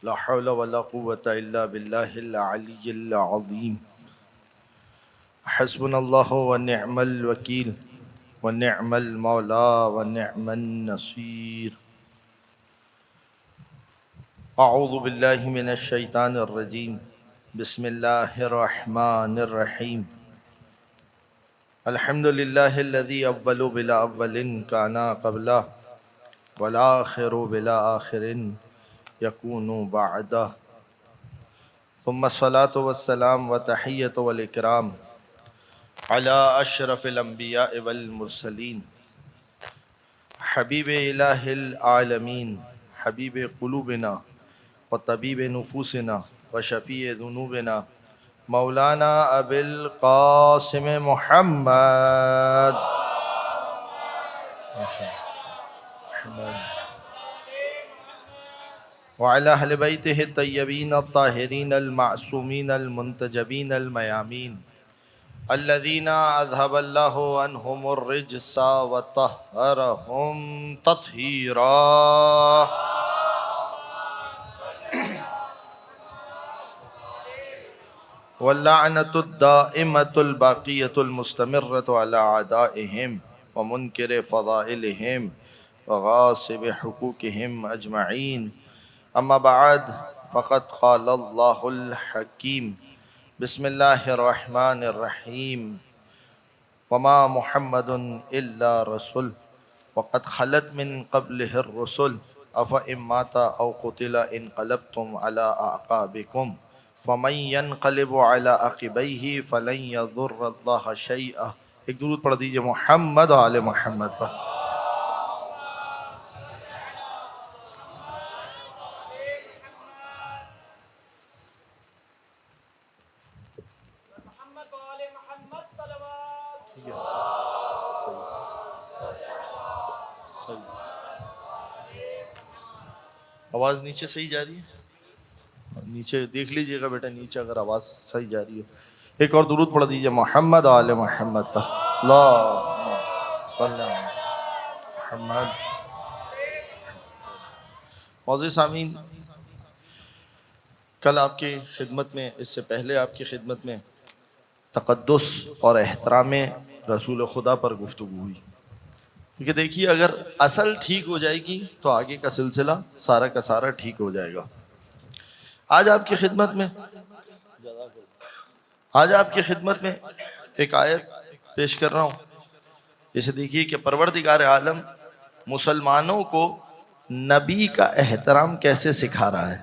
لا حول ولا قوة إلا بالله العلي العظيم. حسبنا الله ونعم الوكيل ونعم المولى ونعم النصير. أعوذ بالله من الشيطان الرجيم. بسم الله الرحمن الرحيم. الحمد لله الذي أول بلا أول كان قبله والآخر بلا آخر يكون بعده. ثم الصلاة والسلام وتحية والإكرام على أشرف الأنبياء والمرسلين حبيب إله العالمين حبيب قلوبنا وطبيب نفوسنا وشفيع ذنوبنا مولانا أبي القاسم محمد وعلى أهل بيته الطيبين الطاهرين المعصومين المنتجبين الميامين الذين أذهب الله عنهم الرجس وطهرهم تطهيرا. واللعنة الدائمة الباقية المستمرة على أعدائهم ومنكر فضائلهم وغاصب حقوقهم أجمعين. أما بعد فقد قال الله الحكيم بسم الله الرحمن الرحيم. وما محمد إلا رسول وقد خلت من قبله الرسل أفإن مات أو قتل انقلبتم على أعقابكم فمن ينقلب على عقبيه فلن يضر الله شيئا. ایک درود پڑھ دیجئے محمد و آل محمد پر. آواز نیچے صحیح جا رہی ہے؟ نیچے دیکھ لیجئے گا بیٹا، نیچے اگر آواز صحیح جا رہی ہے. ایک اور درود پڑھ دیجئے محمد آل محمد پر. اللہم صلی علی محمد. معزز سامعین، کل آپ کی خدمت میں، اس سے پہلے آپ کی خدمت میں تقدس اور احترام رسول خدا پر گفتگو ہوئی. کیونکہ دیکھیے، اگر اصل ٹھیک ہو جائے گی تو آگے کا سلسلہ سارا کا سارا ٹھیک ہو جائے گا. آج آپ کی خدمت میں ایک آیت پیش کر رہا ہوں. جسے دیکھیے کہ پروردگار عالم مسلمانوں کو نبی کا احترام کیسے سکھا رہا ہے.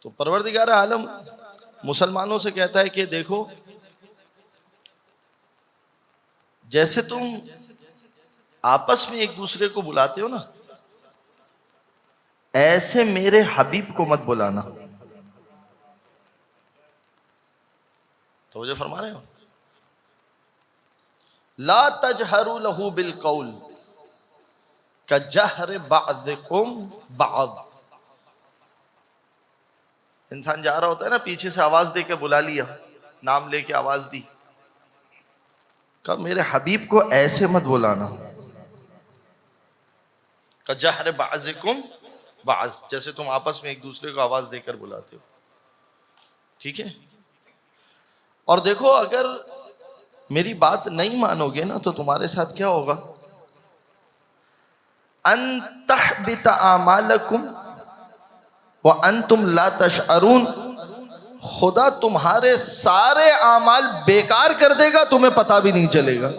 تو پروردگار عالم مسلمانوں سے کہتا ہے کہ دیکھو، جیسے تم آپس میں ایک دوسرے کو بلاتے ہو نا، ایسے میرے حبیب کو مت بلانا. توجہ فرما رہے ہو؟ لا تجہروا لہ بالقول کجہر بعضکم بعض. انسان جا رہا ہوتا ہے نا، پیچھے سے آواز دے کے بلا لیا، نام لے کے آواز دی، کہ میرے حبیب کو ایسے مت بلانا. کجہر بعضکم بعض، جیسے تم آپس میں ایک دوسرے کو آواز دے کر بلاتے ہو. ٹھیک ہے؟ اور دیکھو، اگر میری بات نہیں مانو گے نا تو تمہارے ساتھ کیا ہوگا؟ ان تحبط اعمالکم وانتم لا تشعرون. خدا تمہارے سارے اعمال بیکار کر دے گا، تمہیں پتہ بھی نہیں چلے گا.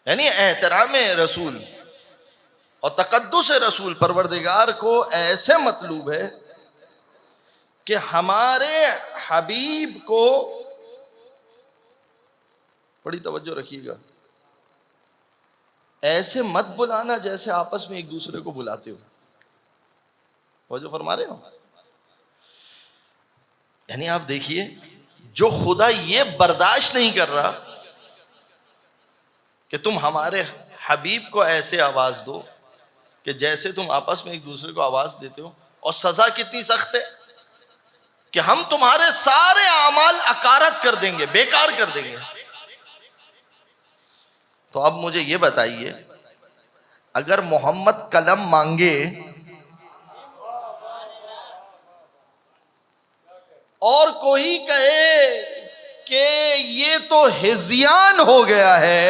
یعنی احترام رسول اور تقدس رسول پروردگار کو ایسے مطلوب ہے کہ ہمارے حبیب کو، بڑی توجہ رکھیے گا، ایسے مت بلانا جیسے آپس میں ایک دوسرے کو بلاتے ہو. توجہ فرما رہے ہو؟ یعنی آپ دیکھیے، جو خدا یہ برداشت نہیں کر رہا کہ تم ہمارے حبیب کو ایسے آواز دو کہ جیسے تم آپس میں ایک دوسرے کو آواز دیتے ہو، اور سزا کتنی سخت ہے کہ ہم تمہارے سارے اعمال اکارت کر دیں گے، بیکار کر دیں گے. تو اب مجھے یہ بتائیے، اگر محمد قلم مانگے اور کوئی کہے کہ یہ تو ہذیان ہو گیا ہے،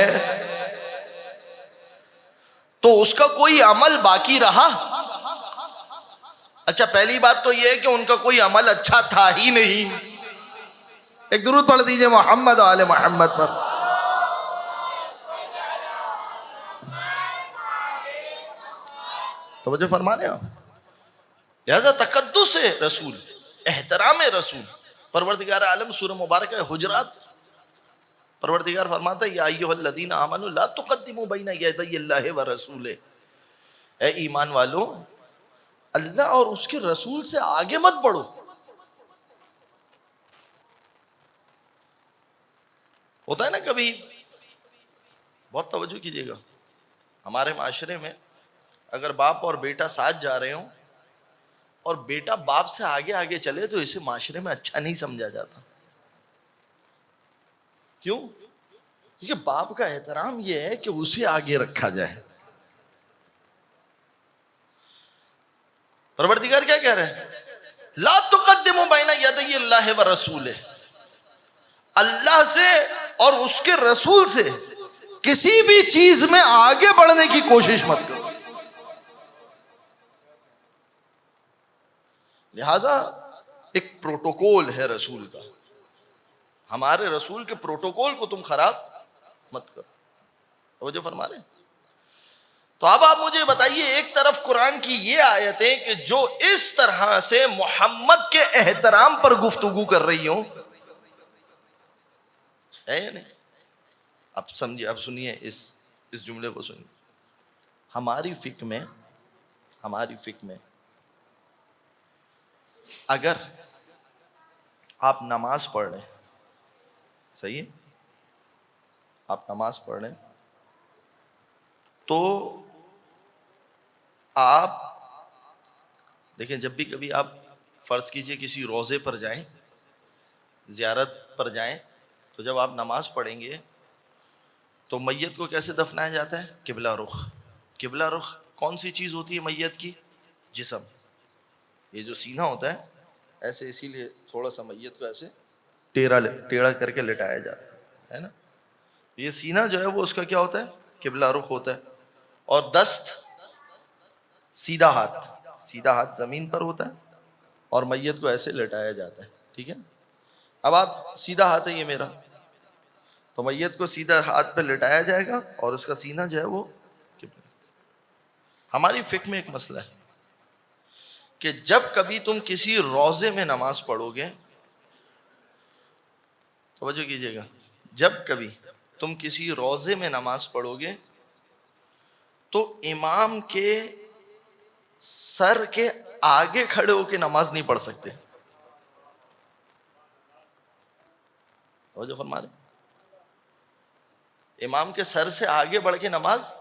تو اس کا کوئی عمل باقی رہا؟ اچھا، پہلی بات تو یہ ہے کہ ان کا کوئی عمل اچھا تھا ہی نہیں. ایک درود پڑھ دیجئے محمد و آل محمد پر. توجہ فرما رہے ہیں. لہذا تقدس رسول، احترام رسول. پروردگار عالم سورہ مبارکہ حجرات، پروردگار فرماتا ہے یا ایھا الذین آمنوا لا تقدموا بین یدی اللہ ورسولہ. اے ایمان والو، اللہ اور اس کے رسول سے آگے مت بڑھو. ہوتا ہے نا کبھی، بہت توجہ کیجیے گا، ہمارے معاشرے میں اگر باپ اور بیٹا ساتھ جا رہے ہوں اور بیٹا باپ سے آگے آگے چلے تو اسے معاشرے میں اچھا نہیں سمجھا جاتا. کیوں؟ کیونکہ باپ کا احترام یہ ہے کہ اسے آگے رکھا جائے. پروردگار کیا کہہ رہے ہیں؟ لا تقدموا بین یدی اللہ ورسولہ. اللہ سے اور اس کے رسول سے کسی بھی چیز میں آگے بڑھنے کی کوشش مت کرو. لہذا ایک پروٹوکول ہے رسول کا، ہمارے رسول کے پروٹوکول کو تم خراب مت کرو. توجہ فرما رہے ہیں. تو اب آپ مجھے بتائیے، ایک طرف قرآن کی یہ آیتیں کہ جو اس طرح سے محمد کے احترام پر گفتگو کر رہی ہوں، ہے یا نہیں؟ اب سمجھیے، اب سنیے اس جملے کو سنیے. ہماری فقہ میں اگر آپ نماز پڑھ رہے ہیں، صحیح ہے، آپ نماز پڑھ رہے ہیں تو آپ دیکھیں، جب بھی کبھی آپ فرض کیجئے کسی روضے پر جائیں، زیارت پر جائیں، تو جب آپ نماز پڑھیں گے تو میت کو کیسے دفنایا جاتا ہے؟ قبلہ رخ. قبلہ رخ کون سی چیز ہوتی ہے میت کی؟ جسم. یہ جو سینہ ہوتا ہے ایسے، اسی لیے تھوڑا سا میت کو ایسے ٹیڑھا کر کے لٹایا جاتا ہے نا. یہ سینہ جو ہے وہ اس کا کیا ہوتا ہے؟ قبلہ رخ ہوتا ہے. اور دست، سیدھا ہاتھ زمین پر ہوتا ہے اور میت کو ایسے لٹایا جاتا ہے. ٹھیک ہے. اب آپ سیدھا ہاتھ ہے یہ میرا، تو میت کو سیدھا ہاتھ پہ لٹایا جائے گا اور اس کا سینہ جو ہے وہ قبلہ. ہماری فقہ میں ایک مسئلہ ہے کہ جب کبھی تم کسی روضے میں نماز پڑھو گے، توجہ کیجیے گا، جب کبھی تم کسی روضے میں نماز پڑھو گے تو امام کے سر کے آگے کھڑے ہو کے نماز نہیں پڑھ سکتے. توجہ فرما رہے. امام کے سر سے آگے بڑھ کے نماز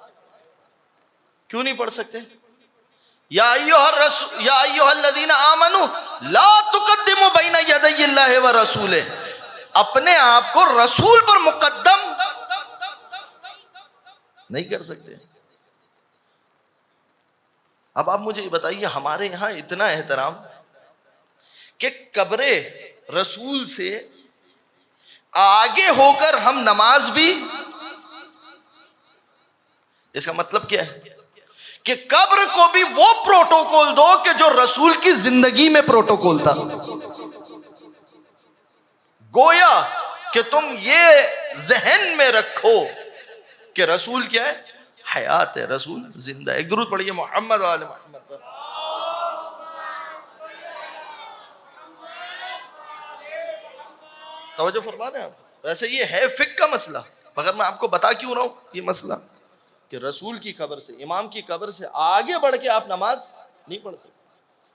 کیوں نہیں پڑھ سکتے؟ یا ایھا الذین آمنوا لا تقدموا بین یدی اللہ ورسولہ. اپنے آپ کو رسول پر مقدم نہیں کر سکتے. اب آپ مجھے بتائیے، ہمارے یہاں اتنا احترام کہ قبر رسول سے آگے ہو کر ہم نماز بھی، اس کا مطلب کیا ہے؟ کہ قبر کو بھی وہ پروٹوکول دو کہ جو رسول کی زندگی میں پروٹوکول تھا. گویا کہ تم یہ ذہن میں رکھو کہ رسول کیا ہے؟ حیات ہے، رسول زندہ ہے. ایک درود پڑھیے محمد و آل محمد پر. توجہ فرما رہے ہیں آپ. ویسے یہ ہے فقہ کا مسئلہ، مگر میں آپ کو بتا کیوں رہا ہوں یہ مسئلہ کہ رسول کی قبر سے، امام کی قبر سے آگے بڑھ کے آپ نماز نہیں پڑھ سکتے.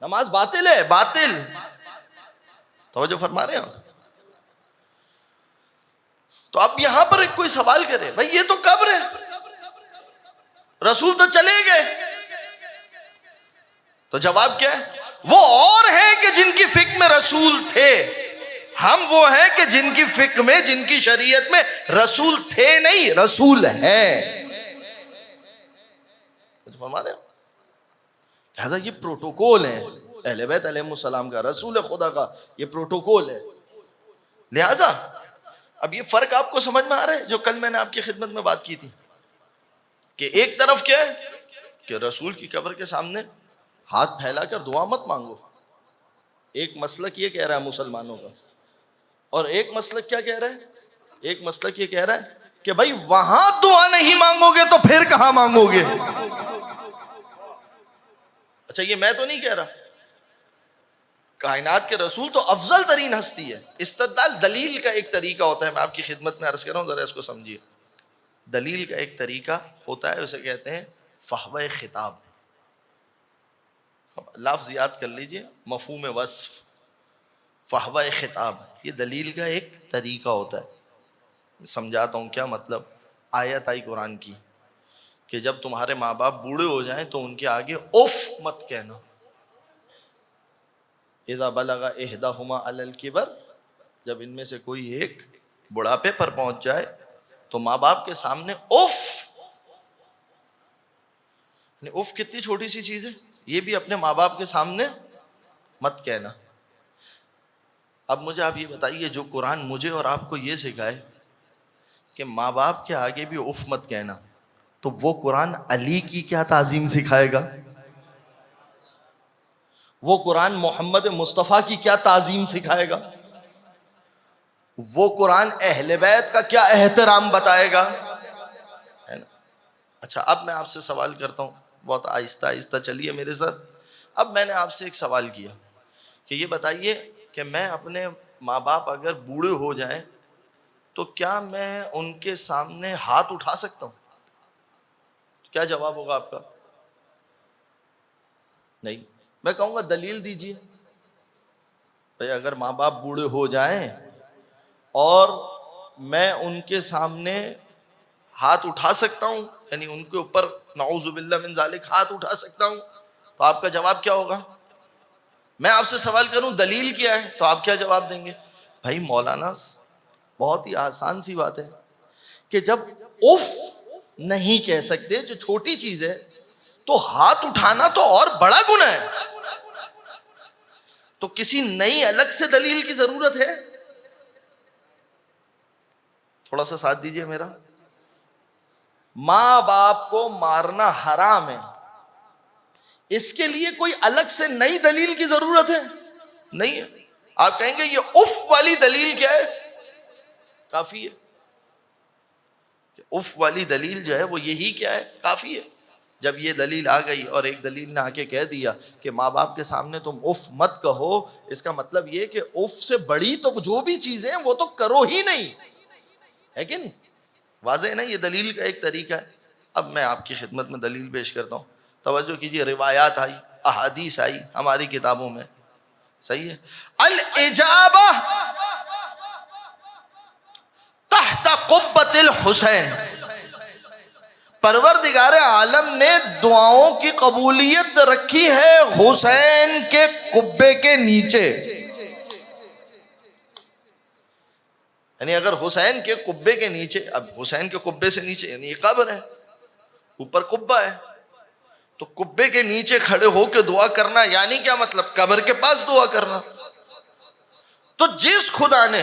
نماز باطل ہے، باطل. توجہ فرما رہے ہیں. تو اب یہاں پر کوئی سوال کرے، بھائی یہ تو قبر ہے، رسول تو چلے گئے، تو جواب کیا ہے؟ وہ اور ہیں کہ جن کی فکر میں رسول تھے، ہم وہ ہیں کہ جن کی فقہ میں، جن کی شریعت میں رسول تھے نہیں، رسول ہے. فرما رہے ہیں. لہذا یہ پروٹوکول ہے اہل بیت علیہ السلام کا، رسول خدا کا یہ پروٹوکول ہے. لہذا اب یہ فرق آپ کو سمجھ میں آ رہا ہے جو کل میں نے آپ کی خدمت میں بات کی تھی کہ ایک طرف کیا ہے کہ رسول کی قبر کے سامنے ہاتھ پھیلا کر دعا مت مانگو. ایک مسلک یہ کہہ رہا ہے مسلمانوں کا، اور ایک مسلک کیا کہہ رہا ہے؟ ایک مسلک یہ کہہ رہا ہے کہ بھائی وہاں دعا نہیں مانگو گے تو پھر کہاں مانگو گے؟ اچھا یہ میں تو نہیں کہہ رہا، کائنات کے رسول تو افضل ترین ہستی ہے. استدلال دلیل کا ایک طریقہ ہوتا ہے، میں آپ کی خدمت میں عرض کر رہا ہوں، ذرا اس کو سمجھیے. دلیل کا ایک طریقہ ہوتا ہے، اسے کہتے ہیں فحوہ خطاب. لفظ یاد کر لیجئے، مفہوم وصف، فحوہ خطاب، یہ دلیل کا ایک طریقہ ہوتا ہے. سمجھاتا ہوں کیا مطلب. آیت آئی قرآن کی کہ جب تمہارے ماں باپ بوڑھے ہو جائیں تو ان کے آگے اف مت کہنا. اذا بلغ احدہما علی الکبر، جب ان میں سے کوئی ایک بڑھاپے پر پہنچ جائے تو ماں باپ کے سامنے اف. اف کتنی چھوٹی سی چیز ہے، یہ بھی اپنے ماں باپ کے سامنے مت کہنا. اب مجھے آپ یہ بتائیے، جو قرآن مجھے اور آپ کو یہ سکھائے کہ ماں باپ کے آگے بھی اف مت کہنا، تو وہ قرآن علی کی کیا تعظیم سکھائے گا؟ وہ قرآن محمد مصطفیٰ کی کیا تعظیم سکھائے گا؟ وہ قرآن اہل بیت کا کیا احترام بتائے گا؟ ہے نا؟ اچھا اب میں آپ سے سوال کرتا ہوں، بہت آہستہ آہستہ چلیے میرے ساتھ. اب میں نے آپ سے ایک سوال کیا کہ یہ بتائیے کہ میں اپنے ماں باپ اگر بوڑھے ہو جائیں تو کیا میں ان کے سامنے ہاتھ اٹھا سکتا ہوں؟ کیا جواب ہوگا آپ کا؟ نہیں. میں کہوں گا دلیل دیجیے. بھئی اگر ماں باپ بوڑھے ہو جائیں اور میں ان کے سامنے ہاتھ اٹھا سکتا ہوں، یعنی ان کے اوپر نعوذ باللہ من ذالک ہاتھ اٹھا سکتا ہوں، تو آپ کا جواب کیا ہوگا؟ میں آپ سے سوال کروں دلیل کیا ہے تو آپ کیا جواب دیں گے؟ بھائی مولانا بہت ہی آسان سی بات ہے کہ جب اف نہیں کہہ سکتے، جو چھوٹی چیز ہے، تو ہاتھ اٹھانا تو اور بڑا گناہ ہے. تو کسی نئی الگ سے دلیل کی ضرورت ہے؟ تھوڑا سا ساتھ دیجئے میرا. ماں باپ کو مارنا حرام ہے، اس کے لیے کوئی الگ سے نئی دلیل کی ضرورت ہے؟ نہیں ہے. آپ کہیں گے یہ اف والی دلیل کیا ہے؟ کافی ہے. اف والی دلیل جو ہے وہ یہی کیا ہے؟ کافی ہے. جب یہ دلیل آ گئی اور ایک دلیل نے آ کے کہہ دیا کہ ماں باپ کے سامنے تم اف مت کہو، اس کا مطلب یہ کہ اف سے بڑی تو جو بھی چیزیں ہیں وہ تو کرو ہی نہیں، ہے کہ نہیں؟ واضح ہے نا؟ یہ دلیل کا ایک طریقہ ہے. اب میں آپ کی خدمت میں دلیل پیش کرتا ہوں. توجہ کیجیے، روایات آئی، احادیث آئی ہماری کتابوں میں. صحیح ہے. الاجابہ تحت قبۃ الحسین، پروردگار عالم نے دعاؤں کی قبولیت رکھی ہے حسین کے قبے کے نیچے. یعنی اگر حسین کے قبے کے نیچے، اب حسین کے قبے سے نیچے یعنی یہ قبر ہے، اوپر قبہ ہے، تو قبے کے نیچے کھڑے ہو کے دعا کرنا یعنی کیا مطلب؟ قبر کے پاس دعا کرنا. تو جس خدا نے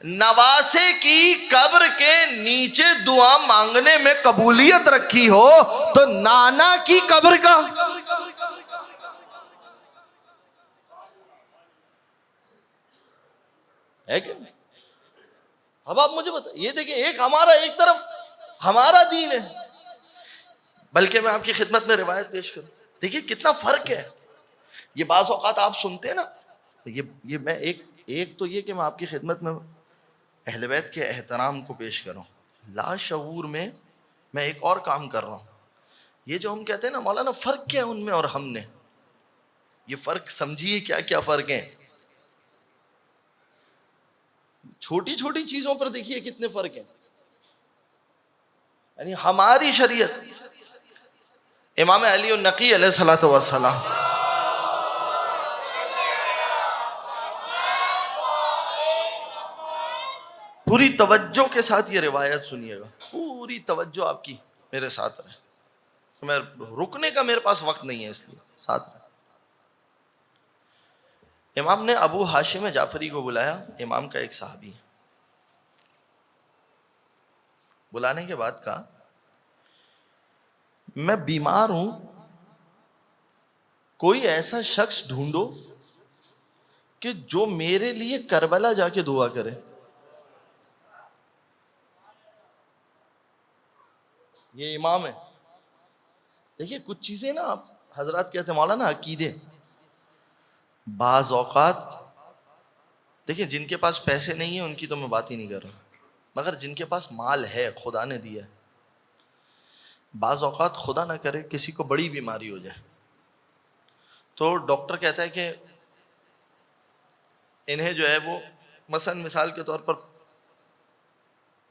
نواسے کی قبر کے نیچے دعا مانگنے میں قبولیت رکھی ہو تو نانا کی قبر کا ہے کہ نہیں؟ اب آپ مجھے بتائیں، یہ دیکھیں ایک ہمارا، ایک طرف ہمارا دین ہے، بلکہ میں آپ کی خدمت میں روایت پیش کروں، دیکھیں کتنا فرق ہے. یہ بعض اوقات آپ سنتے ہیں نا، یہ میں ایک تو یہ کہ میں آپ کی خدمت میں اہل بیت کے احترام کو پیش کروں، لا شعور میں میں ایک اور کام کر رہا ہوں. یہ جو ہم کہتے ہیں نا مولانا فرق کیا ہے ان میں اور ہم نے، یہ فرق سمجھیے کیا کیا فرق ہیں. چھوٹی چھوٹی چیزوں پر دیکھیے کتنے فرق ہیں. یعنی ہماری شریعت، امام علی النقی علیہ الصلوۃ والسلام، پوری توجہ کے ساتھ یہ روایت سنیے گا، پوری توجہ آپ کی میرے ساتھ رہے، میں رکنے کا میرے پاس وقت نہیں ہے اس لیے ساتھ رہے۔ امام نے ابو ہاشم جعفری کو بلایا، امام کا ایک صحابی، بلانے کے بعد کہا میں بیمار ہوں، کوئی ایسا شخص ڈھونڈو کہ جو میرے لیے کربلا جا کے دعا کرے۔ یہ امام ہے۔ دیکھیے کچھ چیزیں نا آپ حضرات کہتے ہیں مولانا عقیدے، بعض اوقات دیکھیں جن کے پاس پیسے نہیں ہیں ان کی تو میں بات ہی نہیں کر رہا، مگر جن کے پاس مال ہے خدا نے دیا ہے، بعض اوقات خدا نہ کرے کسی کو بڑی بیماری ہو جائے تو ڈاکٹر کہتا ہے کہ انہیں جو ہے وہ مثلا مثال کے طور پر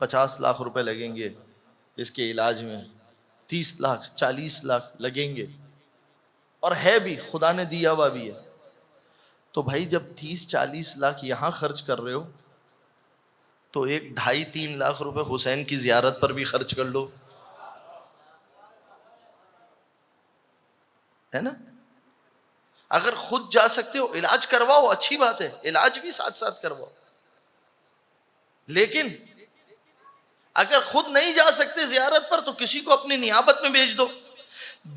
50 لاکھ روپے لگیں گے اس کے علاج میں، 30 لاکھ 40 لاکھ لگیں گے، اور ہے بھی خدا نے دیا ہوا بھی ہے، تو بھائی جب 30-40 لاکھ یہاں خرچ کر رہے ہو تو 2.5-3 لاکھ روپے حسین کی زیارت پر بھی خرچ کر لو، ہے نا؟ اگر خود جا سکتے ہو علاج کرواؤ، اچھی بات ہے، علاج بھی ساتھ ساتھ کرواؤ، لیکن اگر خود نہیں جا سکتے زیارت پر تو کسی کو اپنی نیابت میں بھیج دو۔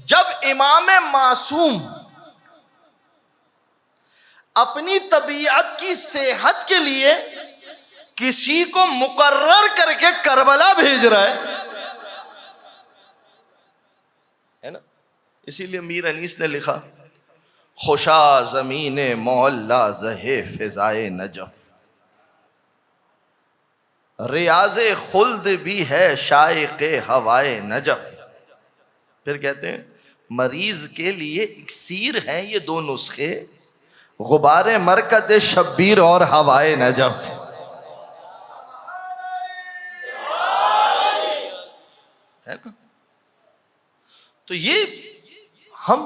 جب امام معصوم اپنی طبیعت کی صحت کے لیے کسی کو مقرر کر کے کربلا بھیج رہا ہے نا، اسی لیے میر انیس نے لکھا خوشا زمین معلا زہ فضائے نجف، ریاض خلد بھی ہے شائق ہوائے نجف۔ پھر کہتے ہیں مریض کے لیے اکسیر ہیں یہ دو نسخے، غبار مرکد شبیر اور ہوائے نجف، ہے نا؟ تو یہ ہم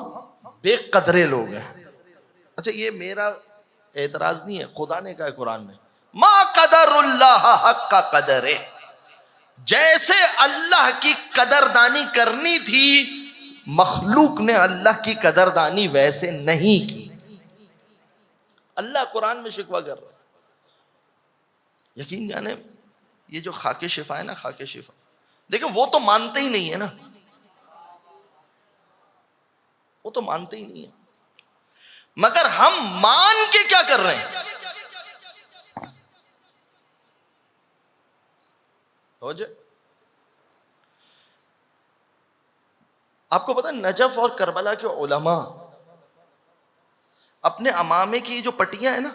بے قدرے لوگ ہیں۔ اچھا یہ میرا اعتراض نہیں ہے، خدا نے کہا ہے قرآن میں ما قدر اللہ حق کا قدر ہے، جیسے اللہ کی قدردانی کرنی تھی مخلوق نے اللہ کی قدردانی ویسے نہیں کی۔ اللہ قرآن میں شکوہ کر رہا ہے۔ یقین جانے یہ جو خاک شفا ہے نا، خاک شفا، دیکھیں وہ تو مانتے ہی نہیں ہے نا، وہ تو مانتے ہی نہیں ہے، مگر ہم مان کے کیا کر رہے ہیں؟ آپ کو پتا نجف اور کربلا کے علماء اپنے امامے کی جو پٹیاں ہیں نا،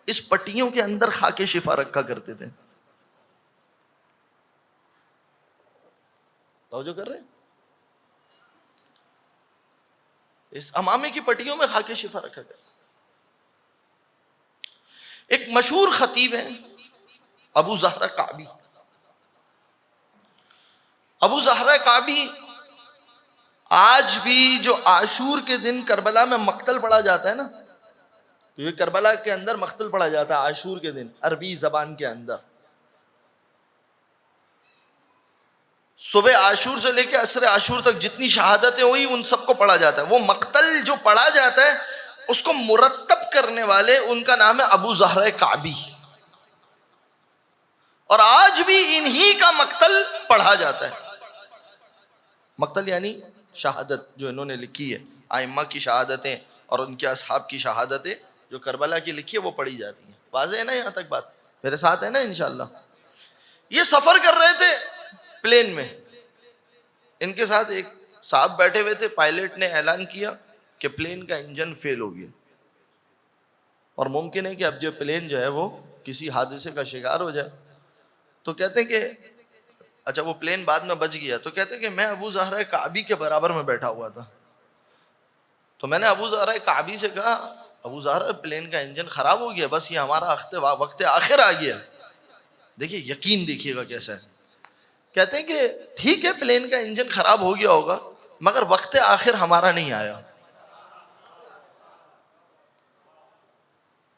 اس پٹیوں کے اندر خاک شفا رکھا کرتے تھے۔ توجہ کر رہے ہیں؟ اس امامے کی پٹیوں میں خاک شفا رکھا کرتے۔ ایک مشہور خطیب ہیں ابو زہرہ کعبی۔ ابو زہرہ کعبی آج بھی جو عاشور کے دن کربلا میں مقتل پڑھا جاتا ہے نا، یہ کربلا کے اندر مقتل پڑھا جاتا ہے عاشور کے دن عربی زبان کے اندر، صبح عاشور سے لے کے عصر عاشور تک جتنی شہادتیں ہوئی ان سب کو پڑھا جاتا ہے۔ وہ مقتل جو پڑھا جاتا ہے اس کو مرتب کرنے والے ان کا نام ہے ابو زہرہ کعبی، اور آج بھی انہی کا مقتل پڑھا جاتا ہے۔ مقتل یعنی شہادت جو انہوں نے لکھی ہے، ائمہ کی شہادتیں اور ان کے اصحاب کی شہادتیں جو کربلا کی لکھی ہے وہ پڑھی جاتی ہیں۔ واضح ہے نا یہاں تک بات؟ میرے ساتھ ہے نا انشاءاللہ؟ یہ سفر کر رہے تھے پلین میں، ان کے ساتھ ایک صاحب بیٹھے ہوئے تھے، پائلٹ نے اعلان کیا کہ پلین کا انجن فیل ہو گیا اور ممکن ہے کہ اب جو پلین جو ہے وہ کسی حادثے کا شکار ہو جائے، تو کہتے ہیں کہ اچھا وہ پلین بعد میں بچ گیا، تو کہتے ہیں کہ میں ابو زہرہ کعبی کے برابر میں بیٹھا ہوا تھا، تو میں نے ابو زہرہ کعبی سے کہا ابو زہرہ پلین کا انجن خراب ہو گیا، بس یہ ہمارا وقت آخر آ گیا۔ دیکھیے یقین دیکھیے گا کیسا ہے۔ کہتے ہیں کہ ٹھیک ہے پلین کا انجن خراب ہو گیا ہوگا مگر وقت آخر ہمارا نہیں آیا۔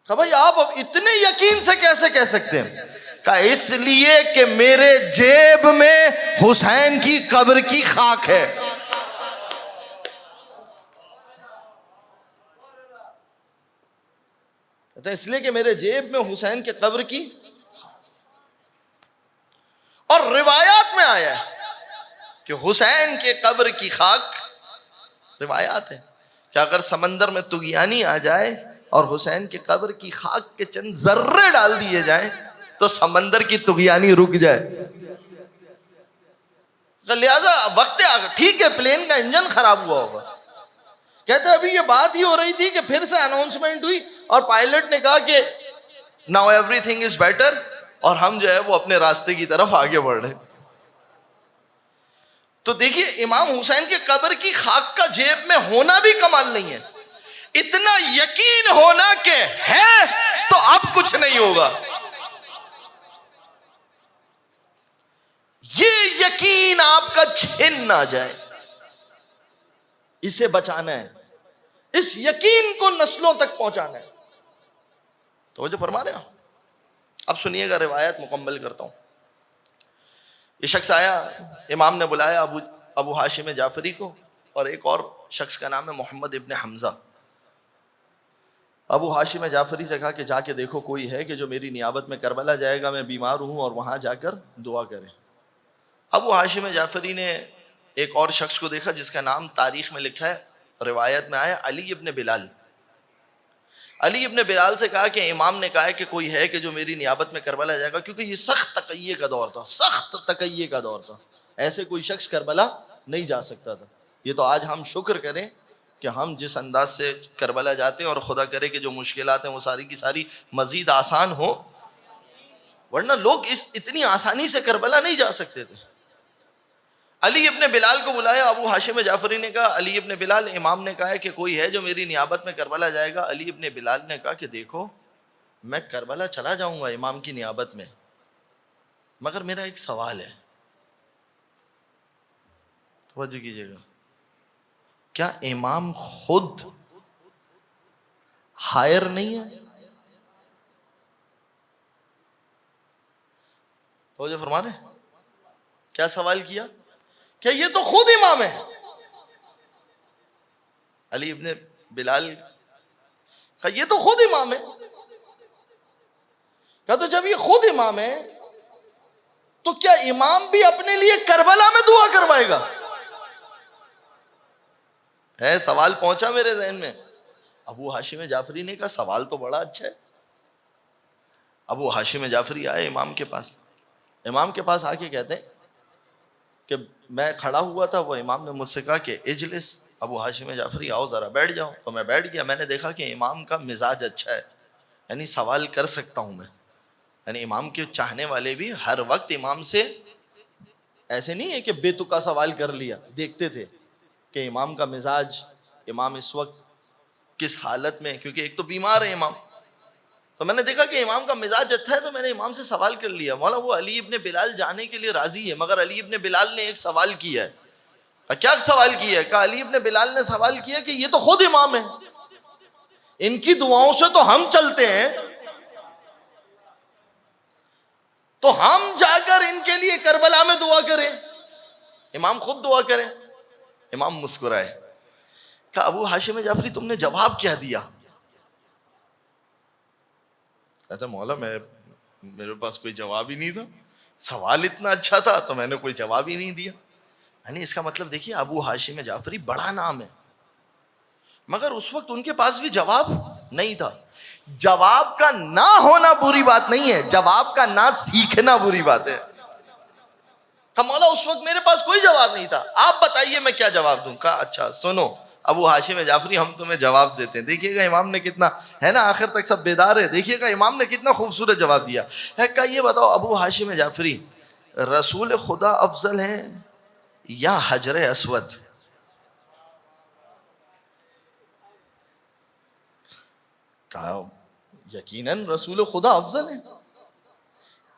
کہ بھائی آپ اب اتنے یقین سے کیسے کہہ سکتے ہیں؟ کہ اس لیے کہ میرے جیب میں حسین کی قبر کی خاک ہے. اس لیے کہ میرے جیب میں حسین کے قبر کی. اور روایات میں آیا ہے کہ حسین کے قبر کی خاک، روایات ہے کہ اگر سمندر میں طغیانی آ جائے اور حسین کی قبر کی خاک کے چند ذرے ڈال دیے جائیں تو سمندر کی طغیانی رک جائے. لہذا وقت ٹھیک ہے پلین کا انجن خراب ہوا ہوگا. کہتے ابھی یہ بات ہی ہو رہی تھی کہ پھر سے اناؤنسمنٹ ہوئی اور پائلٹ نے کہا کہ now every thing is better, اور ہم جو ہے وہ اپنے راستے کی طرف آگے بڑھ رہے. تو دیکھیے امام حسین کے قبر کی خاک کا جیب میں ہونا بھی کمال نہیں ہے، اتنا یقین ہونا کہ ہے تو اب کچھ نہیں ہوگا. یہ یقین آپ کا چھن نہ جائے، اسے بچانا ہے، اس یقین کو نسلوں تک پہنچانا ہے. توجہ فرما رہے ہیں؟ اب سنیے گا، روایت مکمل کرتا ہوں. یہ شخص آیا، امام نے بلایا ابو ہاشم جعفری کو، اور ایک اور شخص کا نام ہے محمد ابن حمزہ. ابو ہاشم جعفری سے کہا کہ جا کے دیکھو کوئی ہے کہ جو میری نیابت میں کربلا جائے گا، میں بیمار ہوں، اور وہاں جا کر دعا کرے. ابو ہاشم جعفری نے ایک اور شخص کو دیکھا جس کا نام تاریخ میں لکھا ہے، روایت میں آیا علی ابن بلال. علی ابن بلال سے کہا کہ امام نے کہا ہے کہ کوئی ہے کہ جو میری نیابت میں کربلا جائے گا، کیونکہ یہ سخت تقیے کا دور تھا، سخت تقیے کا دور تھا، ایسے کوئی شخص کربلا نہیں جا سکتا تھا. یہ تو آج ہم شکر کریں کہ ہم جس انداز سے کربلا جاتے ہیں، اور خدا کرے کہ جو مشکلات ہیں وہ ساری کی ساری مزید آسان ہو، ورنہ لوگ اتنی آسانی سے کربلا نہیں جا سکتے تھے. علی ابن بلال کو بلایا. ابو ہاشم جعفری نے کہا علی ابن بلال، امام نے کہا ہے کہ کوئی ہے جو میری نیابت میں کربلا جائے گا. علی ابن بلال نے کہا کہ دیکھو میں کربلا چلا جاؤں گا امام کی نیابت میں، مگر میرا ایک سوال ہے. توجہ کیجیے گا، کیا امام خود ہائر نہیں ہے؟ توجہ فرما رہے؟ کیا سوال کیا؟ کیا یہ تو خود امام ہے؟ علی ابن بلال کہا یہ تو خود امام ہے. کہا تو جب یہ خود امام ہے تو کیا امام بھی اپنے لیے کربلا میں دعا کروائے گا؟ ہے سوال پہنچا میرے ذہن میں. ابو ہاشم جعفری نے کہا سوال تو بڑا اچھا ہے. ابو ہاشم جعفری آئے امام کے پاس. امام کے پاس آ کے کہتے ہیں کہ میں کھڑا ہوا تھا، وہ امام نے مجھ سے کہا کہ اجلس. ابو ہاشم جعفری آؤ ذرا بیٹھ جاؤ. تو میں بیٹھ گیا. میں نے دیکھا کہ امام کا مزاج اچھا ہے، یعنی سوال کر سکتا ہوں میں. یعنی امام کے چاہنے والے بھی ہر وقت امام سے ایسے نہیں ہے کہ بے تکا سوال کر لیا، دیکھتے تھے کہ امام کا مزاج، امام اس وقت کس حالت میں، کیونکہ ایک تو بیمار ہے امام. تو میں نے دیکھا کہ امام کا مزاج اچھا ہے، تو میں نے امام سے سوال کر لیا. مولا وہ علی ابن بلال جانے کے لیے راضی ہے، مگر علی ابن بلال نے ایک سوال کیا ہے. کیا سوال کیا ہے؟ کہا علی ابن بلال نے سوال کیا کہ یہ تو خود امام ہے، ان کی دعاؤں سے تو ہم چلتے ہیں، تو ہم جا کر ان کے لیے کربلا میں دعا کریں، امام خود دعا کریں. امام مسکرائے. کہا ابو ہاشم جعفری تم نے جواب کیا دیا؟ کہتا مولا میرے پاس کوئی جواب ہی نہیں تھا، سوال اتنا اچھا تھا تو میں نے کوئی جواب ہی نہیں دیا. یعنی اس کا مطلب دیکھیے ابو ہاشم جعفری بڑا نام ہے، مگر اس وقت ان کے پاس بھی جواب نہیں تھا. جواب کا نہ ہونا بری بات نہیں ہے، جواب کا نہ سیکھنا بری بات ہے. کہ مولا اس وقت میرے پاس کوئی جواب نہیں تھا، آپ بتائیے میں کیا جواب دوں. کہا اچھا سنو ابو ہاشم جعفری ہم تمہیں جواب دیتے ہیں. دیکھیے گا امام نے کتنا ہے نا، آخر تک سب بیدار ہے. دیکھیے گا امام نے کتنا خوبصورت جواب دیا ہے. کہا یہ بتاؤ ابو ہاشم جعفری، رسول خدا افضل ہیں یا حجر اسود؟ کہا یقیناً رسول خدا افضل ہے.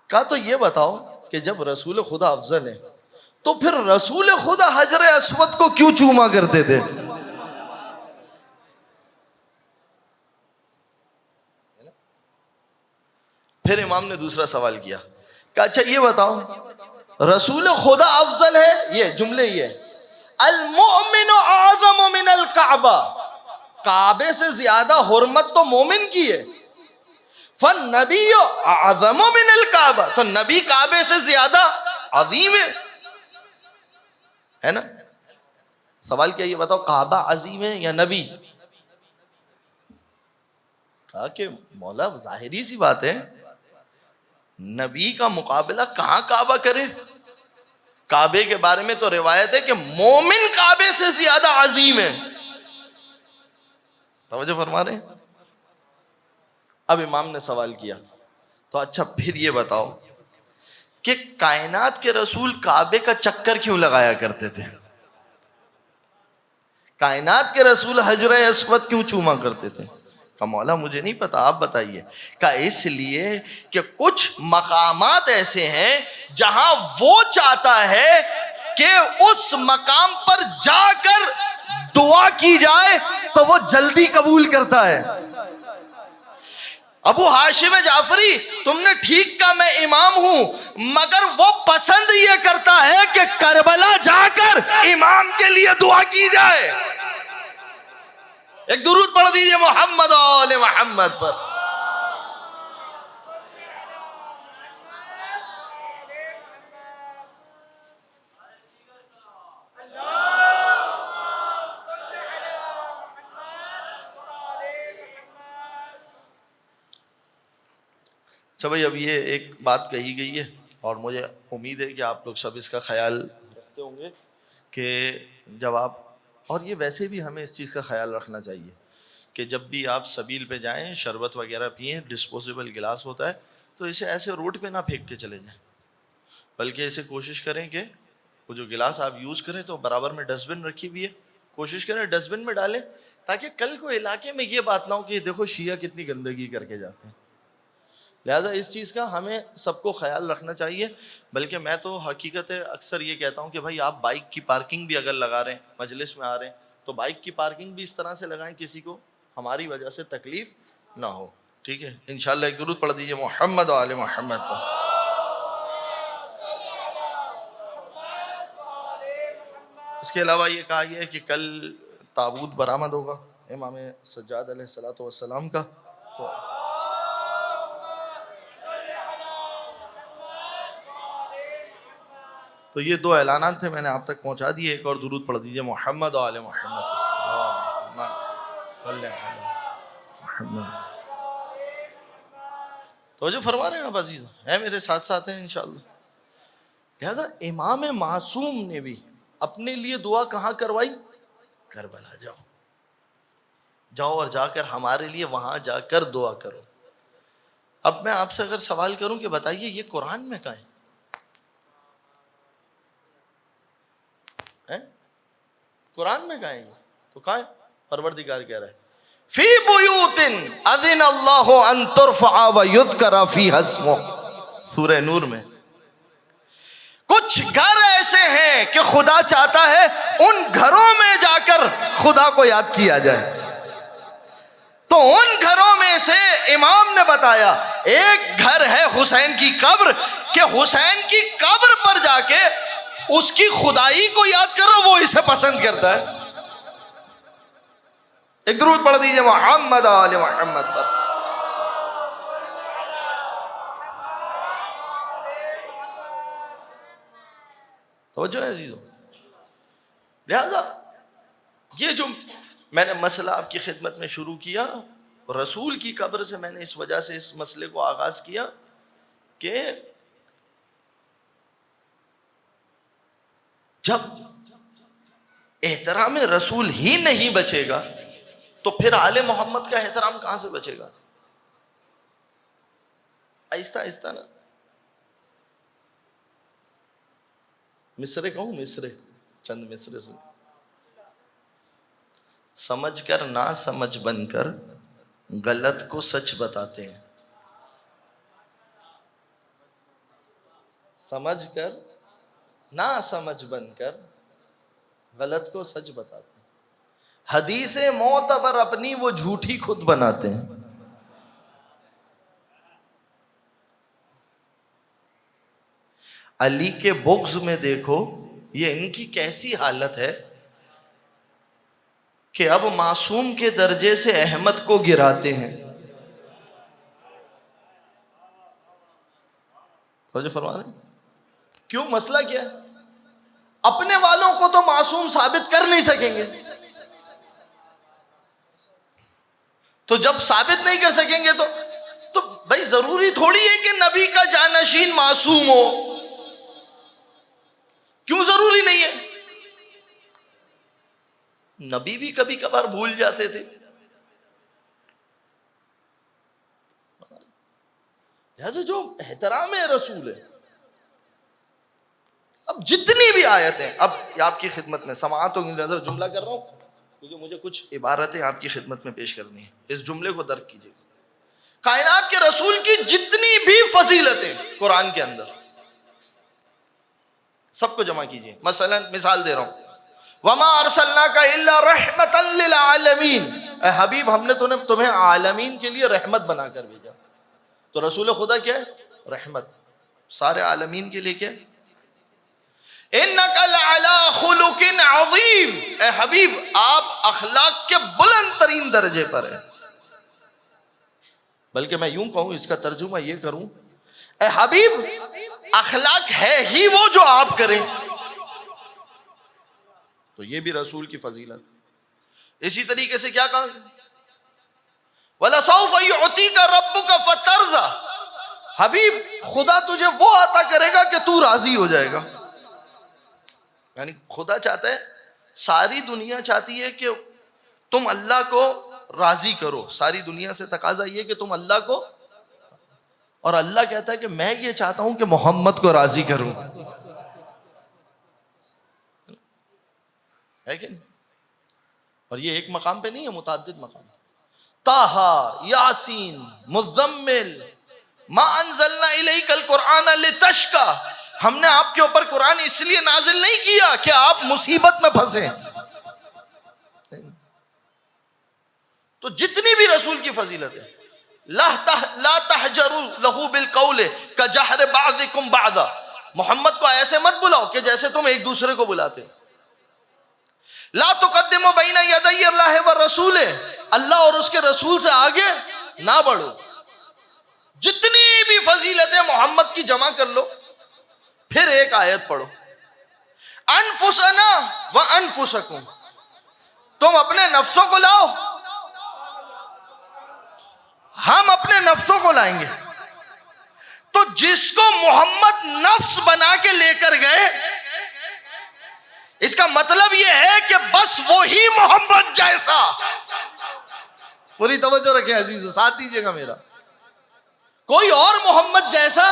کہا تو یہ بتاؤ کہ جب رسول خدا افضل ہے تو پھر رسول خدا حجر اسود کو کیوں چوما کرتے تھے؟ پھر امام نے دوسرا سوال کیا. کہ اچھا یہ بتاؤ رسول خدا افضل ہے، یہ جملے یہ المؤمن اعظم من الکعبہ، کعبے سے زیادہ حرمت تو مومن کی ہے، فالنبی اعظم من الکعبہ، تو نبی کعبے سے زیادہ عظیم ہے نا؟ سوال کیا، یہ بتاؤ کعبہ عظیم ہے یا نبی؟ کہا کہ مولا ظاہری سی بات ہے، نبی کا مقابلہ کہاں کعبہ کرے؟ کعبے کے بارے میں تو روایت ہے کہ مومن کعبے سے زیادہ عظیم ہے. توجہ فرما رہے ہیں؟ اب امام نے سوال کیا تو اچھا پھر یہ بتاؤ کہ کائنات کے رسول کعبے کا چکر کیوں لگایا کرتے تھے؟ کائنات کے رسول حجر اسود کیوں چوما کرتے تھے؟ کہ مولا مجھے نہیں پتا، آپ بتائیے. کہ اس لیے کہ کچھ مقامات ایسے ہیں جہاں وہ چاہتا ہے کہ اس مقام پر جا کر دعا کی جائے تو وہ جلدی قبول کرتا ہے. ابو ہاشم جعفری تم نے ٹھیک کہا میں امام ہوں، مگر وہ پسند یہ کرتا ہے کہ کربلا جا کر امام کے لیے دعا کی جائے. ایک درود پڑھ دیجئے محمد و آل محمد پر. اچھا بھائی، اب یہ ایک بات کہی گئی ہے اور مجھے امید ہے کہ آپ لوگ سب اس کا خیال رکھتے ہوں گے کہ جب آپ، اور یہ ویسے بھی ہمیں اس چیز کا خیال رکھنا چاہیے کہ جب بھی آپ سبیل پہ جائیں، شربت وغیرہ پئیں، ڈسپوزیبل گلاس ہوتا ہے تو اسے ایسے روڈ پہ نہ پھینک کے چلے جائیں، بلکہ اسے کوشش کریں کہ وہ جو گلاس آپ یوز کریں تو برابر میں ڈسٹ بن رکھی ہوئی ہے، کوشش کریں ڈسٹ بن میں ڈالیں، تاکہ کل کو علاقے میں یہ بات نہ ہو کہ دیکھو شیعہ کتنی گندگی کر کے جاتے ہیں. لہٰذا اس چیز کا ہمیں سب کو خیال رکھنا چاہیے. بلکہ میں تو حقیقت اکثر یہ کہتا ہوں کہ بھائی آپ بائک کی پارکنگ بھی اگر لگا رہے ہیں، مجلس میں آ رہے ہیں، تو بائک کی پارکنگ بھی اس طرح سے لگائیں کسی کو ہماری وجہ سے تکلیف نہ ہو. ٹھیک ہے، انشاءاللہ ایک درود پڑھ دیجئے محمد و آل محمد پر. اس کے علاوہ یہ کہا گیا ہے کہ کل تابوت برآمد ہوگا امام سجاد علیہ الصلوۃ والسلام کا. تو یہ دو اعلانات تھے، میں نے آپ تک پہنچا دیے. ایک اور درود پڑھ دیجئے محمد و آل محمد. توجہ فرما رہے ہیں آپ عزیز ہیں، میرے ساتھ ساتھ ہیں انشاءاللہ. لہذا امام معصوم نے بھی اپنے لیے دعا کہاں کروائی؟ کربلا جاؤ، جاؤ اور جا کر ہمارے لیے وہاں جا کر دعا کرو. اب میں آپ سے اگر سوال کروں کہ بتائیے یہ قرآن میں کہاں ہے؟ قرآن میں کہاں ہے؟ تو کہاں ہے؟ پروردگار کہہ رہا ہے فی بیوت اذن اللہ ان ترفع ویذکر فیہا اسمہ، سورہ نور میں. کچھ گھر ایسے ہیں کہ خدا چاہتا ہے ان گھروں میں جا کر خدا کو یاد کیا جائے. تو ان گھروں میں سے امام نے بتایا ایک گھر ہے حسین کی قبر، کہ حسین کی قبر پر جا کے اس کی خدائی کو یاد کرو، وہ اسے پسند کرتا ہے. ایک درود پڑھ دیجئے محمد آل محمد پر. توجہ ہے عزیزوں. لہذا یہ جو میں نے مسئلہ آپ کی خدمت میں شروع کیا، رسول کی قبر سے میں نے اس وجہ سے اس مسئلے کو آغاز کیا کہ جب احترام رسول ہی نہیں بچے گا تو پھر آل محمد کا احترام کہاں سے بچے گا؟ آہستہ آہستہ نا. مصرے کہوں؟ مصرے چند مصرے سن. سمجھ کر نہ سمجھ بن کر غلط کو سچ بتاتے ہیں. سمجھ کر نہ سمجھ بن کر غلط کو سچ بتاتے ہیں. حدیث معتبر اپنی وہ جھوٹی خود بناتے ہیں. علی کے بغض میں دیکھو یہ ان کی کیسی حالت ہے کہ اب معصوم کے درجے سے احمد کو گراتے ہیں. توجہ فرما رہے ہیں؟ کیوں؟ مسئلہ کیا ہے؟ اپنے والوں کو تو معصوم ثابت کر نہیں سکیں گے، تو جب ثابت نہیں کر سکیں گے تو بھائی ضروری تھوڑی ہے کہ نبی کا جانشین معصوم ہو. کیوں ضروری نہیں ہے؟ نبی بھی کبھی کبھار بھول جاتے تھے. لہذا جو احترام رسول ہے، اب جتنی بھی آیتیں، اب آپ کی خدمت میں سماعتوں کی نظر جملہ کر رہا ہوں کیونکہ مجھے کچھ عبارتیں آپ کی خدمت میں پیش کرنی ہیں، اس جملے کو درک کیجیے. کائنات کے رسول کی جتنی بھی فضیلتیں قرآن کے اندر، سب کو جمع کیجیے. مثلا مثال دے رہا ہوں، وَمَا أَرْسَلْنَاكَ إِلَّا رَحْمَةً لِّلْعَالَمِينَ، اے حبیب ہم نے تمہیں عالمین کے لیے رحمت بنا کر بھیجا. تو رسول خدا کیا ہے؟ رحمت. سارے عالمین کے لیے کیا ہے؟ اِنَّكَ لَعَلَىٰ خُلُقٍ عَظِيمٍ، اے حبیب آپ اخلاق کے بلند ترین درجے پر ہیں. بلکہ میں یوں کہوں، اس کا ترجمہ یہ کروں، اے حبیب اخلاق ہے ہی وہ جو آپ کریں. تو یہ بھی رسول کی فضیلت. اسی طریقے سے کیا کہا؟ وَلَسَوْفَ يُعْطِيكَ رَبُّكَ فَتَرْضَىٰ، حبیب خدا تجھے وہ عطا کرے گا کہ تو راضی ہو جائے گا. یعنی خدا چاہتا ہے، ساری دنیا چاہتی ہے کہ تم اللہ کو راضی کرو، ساری دنیا سے تقاضا یہ کہ تم اللہ کو، اور اللہ کہتا ہے کہ میں یہ چاہتا ہوں کہ محمد کو راضی کروں. ہے کہ نہیں؟ اور یہ ایک مقام پہ نہیں ہے، متعدد مقام. طٰہٰ، یاسین، مزمل، ما انزلنا الیک القرآن لتشقیٰ، ہم نے آپ کے اوپر قرآن اس لیے نازل نہیں کیا کہ آپ مصیبت میں پھنسیں. تو جتنی بھی رسول کی فضیلت ہے، لا تحجروا له بالقول کجہر بعضکم بعضا، محمد کو ایسے مت بلاؤ کہ جیسے تم ایک دوسرے کو بلاتے. لا تقدموا بین یدی اللہ والرسول، اللہ اور اس کے رسول سے آگے نہ بڑھو. جتنی بھی فضیلتیں محمد کی جمع کر لو، پھر ایک آیت پڑھو، انفسنا وانفسکم، تم اپنے نفسوں کو لاؤ، ہم اپنے نفسوں کو لائیں گے. تو جس کو محمد نفس بنا کے لے کر گئے، اس کا مطلب یہ ہے کہ بس وہی محمد جیسا. پوری توجہ رکھیں عزیز، ساتھ دیجیے گا میرا. کوئی اور محمد جیسا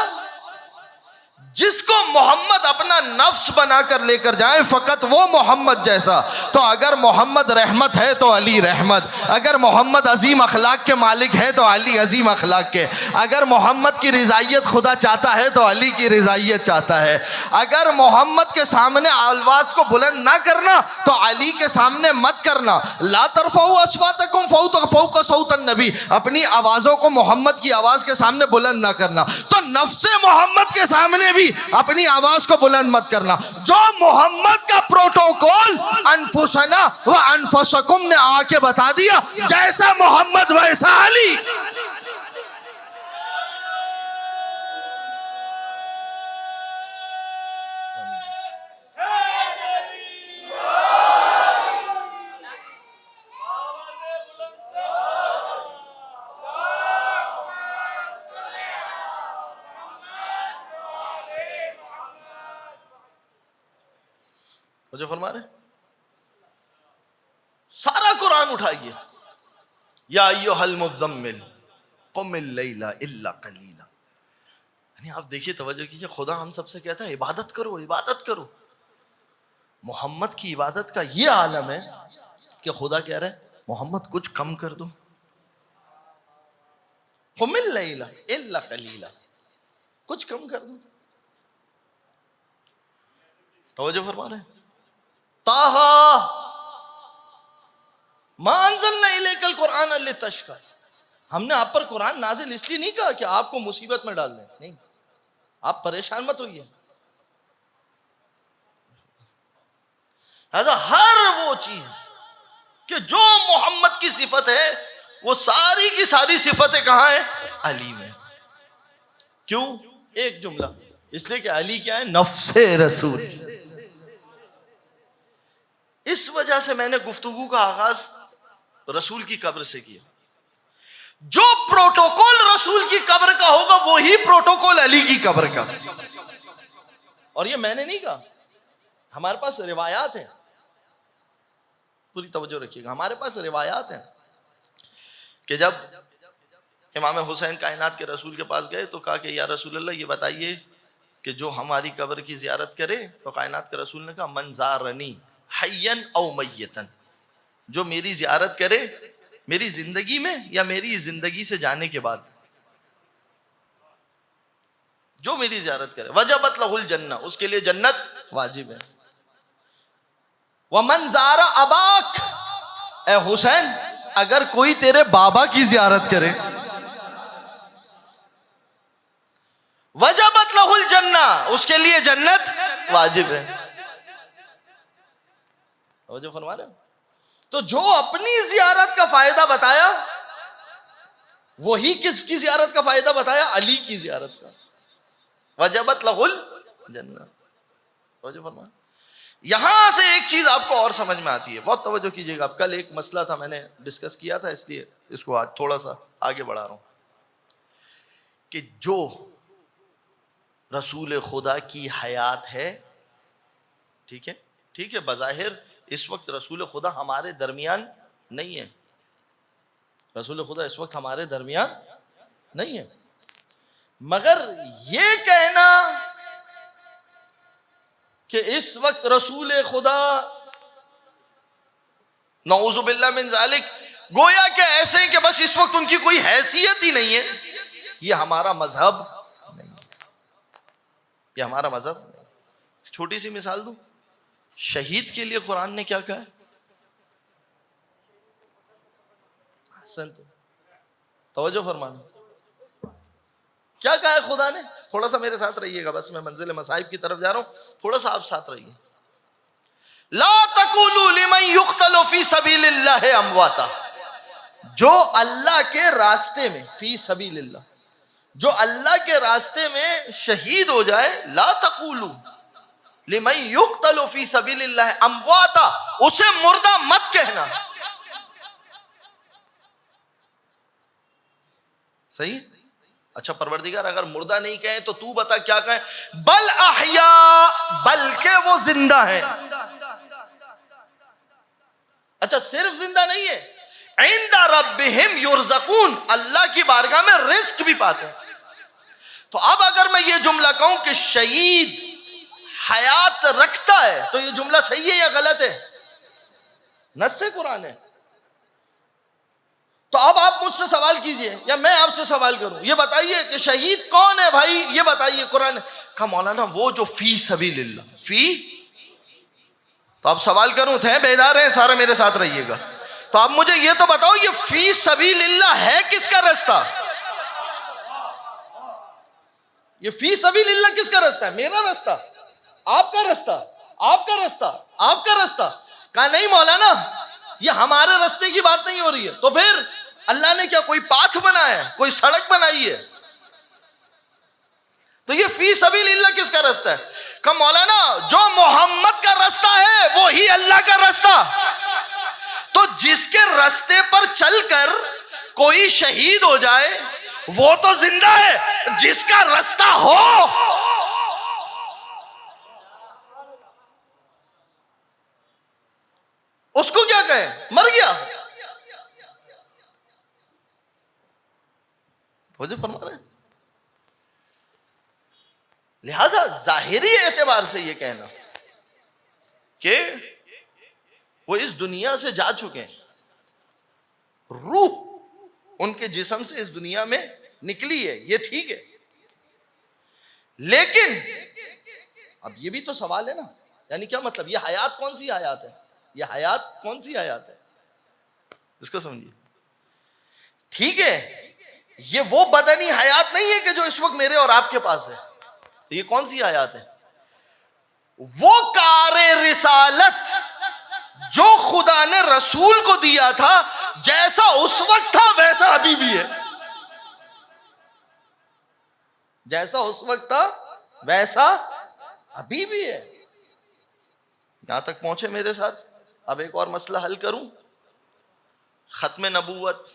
جس کو محمد اپنا نفس بنا کر لے کر جائے، فقط وہ محمد جیسا. تو اگر محمد رحمت ہے تو علی رحمت، اگر محمد عظیم اخلاق کے مالک ہے تو علی عظیم اخلاق کے، اگر محمد کی رضائیت خدا چاہتا ہے تو علی کی رضائیت چاہتا ہے. اگر محمد کے سامنے آواز کو بلند نہ کرنا تو علی کے سامنے مت کرنا. لا ترفعوا اصواتکم فوق صوت النبی، اپنی آوازوں کو محمد کی آواز کے سامنے بلند نہ کرنا. تو نفس محمد کے سامنے بھی اپنی آواز کو بلند مت کرنا. جو محمد کا پروٹوکول انفسنا و انفسکم نے آ کے بتا دیا، جیسا محمد ویسا علی. جو فرما رہے سارا قرآن اٹھائیے، یا ایھا المزمل قم اللیل الا قلیلا. یعنی آپ دیکھیے، توجہ کیجیے، خدا ہم سب سے کہتا ہے عبادت کرو، عبادت کرو. محمد کی عبادت کا یہ عالم ہے کہ خدا کہہ رہا ہے محمد کچھ کم کر دو. قم اللیل الا قلیلا، کچھ کم کر دو. توجہ فرما رہے ہیں. طٰہٰ ما انزلنا الیک القرآن لتشقیٰ، ہم نے آپ پر قرآن نازل اس لیے نہیں کہا کہ آپ کو مصیبت میں ڈال دیں، نہیں، آپ پریشان مت ہوئیے. لہذا ہر وہ چیز کہ جو محمد کی صفت ہے وہ ساری کی ساری صفتیں کہاں ہیں؟ علی میں. کیوں؟ ایک جملہ، اس لیے کہ علی کیا ہے؟ نفس رسول. اس وجہ سے میں نے گفتگو کا آغاز رسول کی قبر سے کیا. جو پروٹوکول رسول کی قبر کا ہوگا وہی پروٹوکول علی کی قبر کا. اور یہ میں نے نہیں کہا، ہمارے پاس روایات ہیں، پوری توجہ رکھیے گا، ہمارے پاس روایات ہیں کہ جب امام حسین کائنات کے رسول کے پاس گئے تو کہا کہ یا رسول اللہ یہ بتائیے کہ جو ہماری قبر کی زیارت کرے، تو کائنات کے رسول نے کہا من زارنی حیاً او میتاً، جو میری زیارت کرے میری زندگی میں یا میری زندگی سے جانے کے بعد، جو میری زیارت کرے وجبت لہ الجنہ، اس کے لیے جنت واجب ہے. ومن زار اباک، اے حسین اگر کوئی تیرے بابا کی زیارت کرے وجبت لہ الجنہ، اس کے لیے جنت واجب ہے. توجہ فرما رہے ہو؟ تو جو اپنی زیارت کا فائدہ بتایا وہی کس کی زیارت کا فائدہ بتایا؟ علی کی زیارت کا. وجبت لہ الجنہ. توجہ فرما. یہاں سے ایک چیز آپ کو اور سمجھ میں آتی ہے، بہت توجہ کیجیے گا. اب کل ایک مسئلہ تھا میں نے ڈسکس کیا تھا، اس لیے اس کو آج تھوڑا سا آگے بڑھا رہا ہوں کہ جو رسول خدا کی حیات ہے، ٹھیک ہے، ٹھیک ہے، بظاہر اس وقت رسول خدا ہمارے درمیان نہیں ہے، رسول خدا اس وقت ہمارے درمیان نہیں ہے، مگر یہ کہنا کہ اس وقت رسول خدا نعوذ باللہ من ذالک گویا کہ ایسے ہیں کہ بس اس وقت ان کی کوئی حیثیت ہی نہیں ہے، یہ ہمارا مذہب نہیں ہے، یہ ہمارا مذہب نہیں. چھوٹی سی مثال دوں، شہید کے لیے قرآن نے کیا کہا ہے؟ توجہ فرمانا، کیا کہا ہے خدا نے؟ تھوڑا سا میرے ساتھ رہیے گا، بس میں منزل مصائب کی طرف جا رہا ہوں، تھوڑا سا آپ ساتھ رہیے. لا تقولوا لمن يقتل في سبيل الله امواتا، جو اللہ کے راستے میں، فی سبیل اللہ، جو اللہ کے راستے میں شہید ہو جائے، لا تقولوا لمن يقتل في سبيل الله امواتا، اسے مردہ مت کہنا. صحیح؟ اچھا پروردگار اگر مردہ نہیں کہیں تو تو بتا کیا کہیں؟ بل احیاء، بلکہ وہ زندہ ہے. اچھا صرف زندہ نہیں ہے، عند ربہم یرزقون، اللہ کی بارگاہ میں رزق بھی پاتے ہیں. تو اب اگر میں یہ جملہ کہوں کہ شہید حیات رکھتا ہے تو یہ جملہ صحیح ہے یا غلط ہے؟ نص قرآن ہے. تو اب آپ مجھ سے سوال کیجئے یا میں آپ سے سوال کروں، یہ بتائیے کہ شہید کون ہے بھائی؟ یہ بتائیے. قرآن کہا مولانا وہ جو فی سبیل اللہ، فی، تو اب سوال کروں، تھے بیدار ہیں سارے میرے ساتھ رہیے گا. تو آپ مجھے یہ تو بتاؤ یہ فی سبیل اللہ ہے کس کا رستہ؟ یہ فی سبیل اللہ کس کا رستہ ہے؟ میرا رستہ، آپ کا رستہ، آپ کا رستہ، آپ کا رستہ. کہا نہیں مولانا یہ ہمارے رستے کی بات نہیں ہو رہی ہے. تو پھر اللہ نے کیا کوئی پاتھ بنایا ہے، کوئی سڑک بنائی ہے؟ تو یہ فی سبیل اللہ کس کا رستہ ہے؟ کہ مولانا جو محمد کا رستہ ہے وہی اللہ کا رستہ. تو جس کے رستے پر چل کر کوئی شہید ہو جائے وہ تو زندہ ہے، جس کا رستہ ہو اس کو کیا کہیں؟ مر گیا. وجہ فرما رہے ہیں. لہذا ظاہری اعتبار سے یہ کہنا کہ وہ اس دنیا سے جا چکے ہیں، روح ان کے جسم سے اس دنیا میں نکلی ہے، یہ ٹھیک ہے. لیکن اب یہ بھی تو سوال ہے نا، یعنی کیا مطلب؟ یہ حیات کون سی حیات ہے؟ یہ حیات کون سی حیات ہے؟ اس کو سمجھیے. ٹھیک ہے یہ وہ بدنی حیات نہیں ہے کہ جو اس وقت میرے اور آپ کے پاس ہے. یہ کون سی حیات ہے؟ وہ کار رسالت جو خدا نے رسول کو دیا تھا جیسا اس وقت تھا ویسا ابھی بھی ہے. جیسا اس وقت تھا ویسا ابھی بھی ہے. یہاں تک پہنچے میرے ساتھ. اب ایک اور مسئلہ حل کروں. ختم نبوت.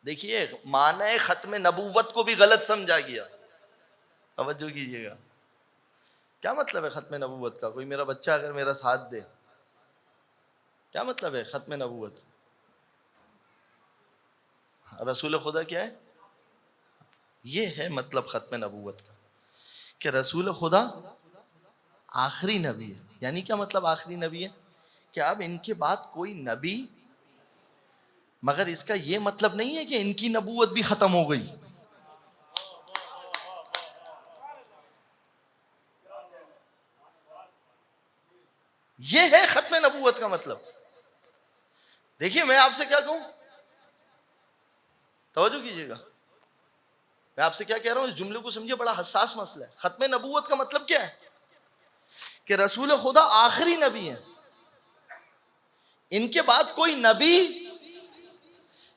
دیکھیے معنی ختم نبوت کو بھی غلط سمجھا گیا. توجہ کیجیے گا. کیا مطلب ہے ختم نبوت کا؟ کوئی میرا بچہ اگر میرا ساتھ دے. کیا مطلب ہے ختم نبوت؟ رسول خدا کیا ہے؟ یہ ہے مطلب ختم نبوت کا کہ رسول خدا آخری نبی ہے. یعنی کیا مطلب آخری نبی ہے؟ کہ اب ان کے بعد کوئی نبی، مگر اس کا یہ مطلب نہیں ہے کہ ان کی نبوت بھی ختم ہو گئی. یہ ہے ختم نبوت کا مطلب. دیکھیے میں آپ سے کیا کہوں، توجہ کیجیے گا. میں آپ سے کیا کہہ رہا ہوں، اس جملے کو سمجھے، بڑا حساس مسئلہ ہے. ختم نبوت کا مطلب کیا ہے؟ کہ رسول خدا آخری نبی ہے، ان کے بعد کوئی نبی،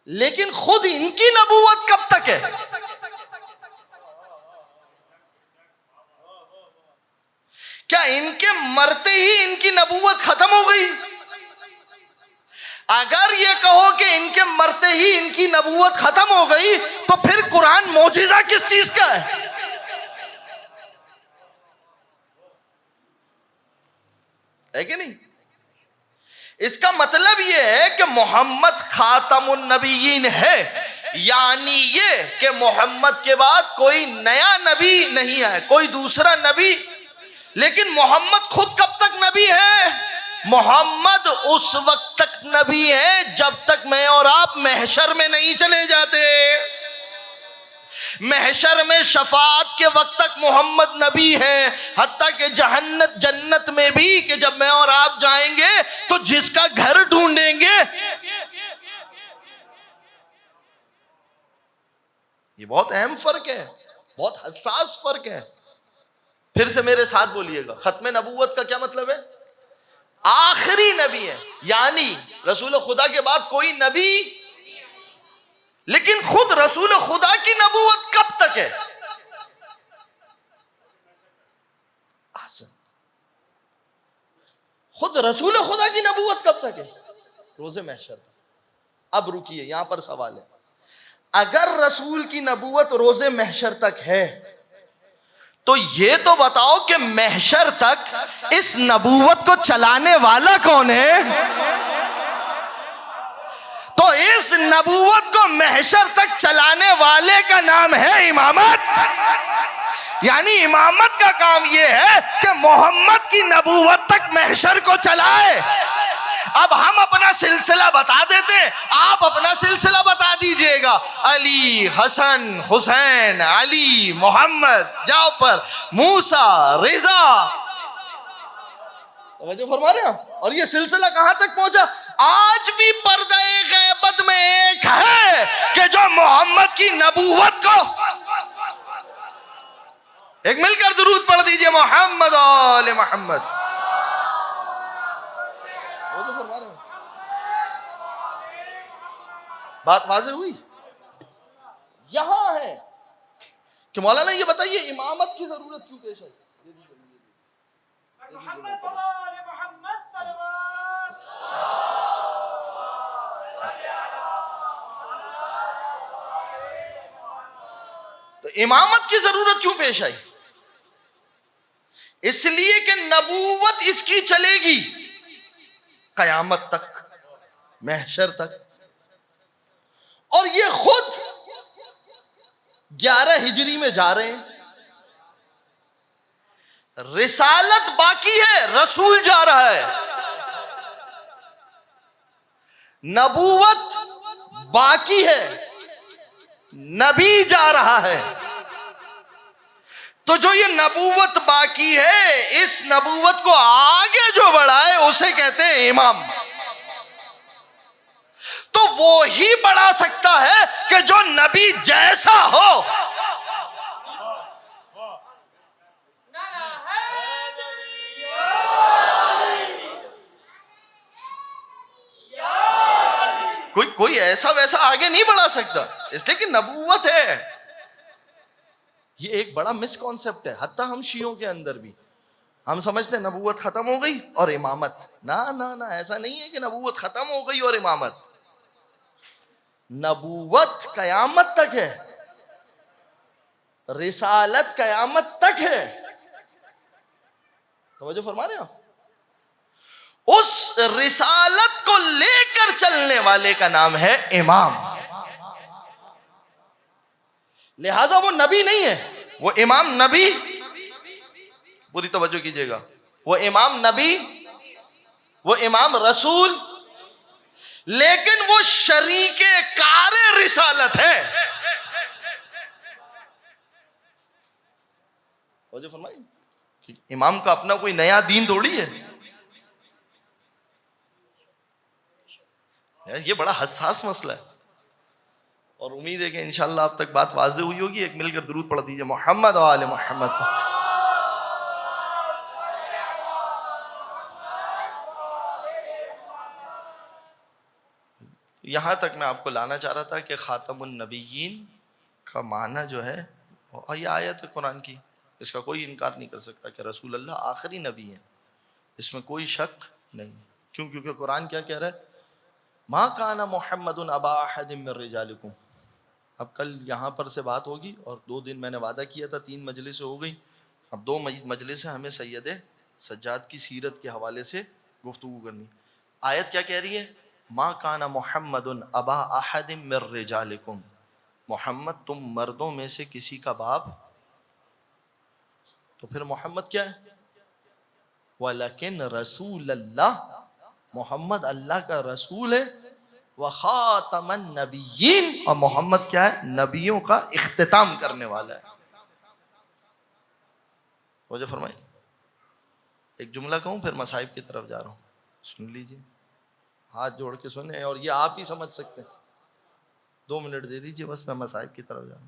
لیکن خود ان کی نبوت کب تک ہے؟ کیا ان کے مرتے ہی ان کی نبوت ختم ہو گئی؟ اگر یہ کہو کہ ان کے مرتے ہی ان کی نبوت ختم ہو گئی تو پھر قرآن معجزہ کس چیز کا ہے؟ ہے کہ نہیں؟ اس کا مطلب یہ ہے کہ محمد خاتم النبیین ہے، یعنی یہ کہ محمد کے بعد کوئی نیا نبی نہیں ہے، کوئی دوسرا نبی. لیکن محمد خود کب تک نبی ہے؟ محمد اس وقت تک نبی ہے جب تک میں اور آپ محشر میں نہیں چلے جاتے. محشر میں شفاعت کے وقت تک محمد نبی ہے. حتیٰ کہ جنت میں بھی کہ جب میں اور آپ جائیں گے تو جس کا گھر ڈھونڈیں گے. یہ بہت اہم فرق ہے، بہت حساس فرق ہے. پھر سے میرے ساتھ بولیے گا. ختم نبوت کا کیا مطلب ہے؟ آخری نبی ہے، یعنی رسول خدا کے بعد کوئی نبی، لیکن خود رسول خدا کی نبوت کب تک ہے؟ خود رسول خدا کی نبوت کب تک ہے؟ روز محشر تک. اب رکیے، یہاں پر سوال ہے. اگر رسول کی نبوت روز محشر تک ہے تو یہ تو بتاؤ کہ محشر تک اس نبوت کو چلانے والا کون ہے؟ تو اس نبوت کو محشر تک چلانے والے کا نام ہے امامت. یعنی امامت کا کام یہ ہے کہ محمد کی نبوت تک محشر کو چلائے. اب ہم اپنا سلسلہ بتا دیتے، آپ اپنا سلسلہ بتا دیجئے گا. علی، حسن، حسین، علی، محمد، جعفر، موسیٰ، رضا. توجہ فرما رہے ہیں؟ اور یہ سلسلہ کہاں تک پہنچا؟ آج بھی پردہ غیبت میں ایک ہے کہ جو محمد کی نبوت کو، ایک مل کر درود پڑھ دیجئے، محمد آل محمد. بات واضح ہوئی؟ یہاں ہے کہ مولانا یہ بتائیے امامت کی ضرورت کیوں پیش آئی؟ محمد آل محمد صلوات. تو امامت کی ضرورت کیوں پیش آئی؟ اس لیے کہ نبوت اس کی چلے گی قیامت تک، محشر تک. اور یہ خود 11 ہجری میں جا رہے ہیں. رسالت باقی ہے، رسول جا رہا ہے. نبوت باقی ہے، نبی جا رہا ہے. تو جو یہ نبوت باقی ہے، اس نبوت کو آگے جو بڑھائے اسے کہتے ہیں امام. تو وہی بڑھا سکتا ہے کہ جو نبی جیسا ہو. کوئی ایسا ویسا آگے نہیں بڑھا سکتا، اس لیے کہ نبوت ہے. یہ ایک بڑا مس کانسیپٹ ہے، حتیٰ ہم شیعوں کے اندر بھی ہم سمجھتے ہیں نبوت ختم ہو گئی اور امامت. نہ ایسا نہیں ہے کہ نبوت ختم ہو گئی اور امامت. نبوت قیامت تک ہے، رسالت قیامت تک ہے. توجہ فرما رہے ہیں آپ؟ اس رسالت کو لے کر چلنے والے کا نام ہے امام. لہذا وہ نبی نہیں ہے، وہ امام نبی. پوری توجہ کیجئے گا، وہ امام نبی، وہ امام رسول، لیکن وہ شریک کار رسالت ہے. توجہ فرمائی، امام کا اپنا کوئی نیا دین تھوڑی ہے. یہ بڑا حساس مسئلہ ہے، اور امید ہے کہ انشاءاللہ اب تک بات واضح ہوئی ہوگی. ایک مل کر درود پڑھ دیجئے محمد و آل محمد. یہاں تک میں آپ کو لانا چاہ رہا تھا کہ خاتم النبیین کا معنی جو ہے، اور یہ آیت ہے قرآن کی، اس کا کوئی انکار نہیں کر سکتا کہ رسول اللہ آخری نبی ہیں، اس میں کوئی شک نہیں. کیوں؟ کیونکہ قرآن کیا کہہ رہا ہے؟ ما کان محمد ابا احد من رجالکم. اب کل یہاں پر سے بات ہوگی، اور 2 دن میں نے وعدہ کیا تھا 3 مجلسیں ہو گئی، اب 2 مجلسیں ہمیں سید سجاد کی سیرت کے حوالے سے گفتگو کرنی. آیت کیا کہہ رہی ہے؟ ما کان محمد ابا احد من رجالکم. محمد تم مردوں میں سے کسی کا باپ. تو پھر محمد کیا ہے؟ ولیکن رسول اللہ، محمد اللہ کا رسول ہے. وخاتم النبیین، اور محمد کیا ہے؟ نبیوں کا اختتام کرنے والا ہے. توجہ فرمائی. ایک جملہ کہوں پھر مصائب کی طرف جا رہا ہوں، سن لیجئے، ہاتھ جوڑ کے سنیں، اور یہ آپ ہی سمجھ سکتے ہیں. 2 منٹ دے دیجئے بس، میں مصائب کی طرف جا رہا ہوں.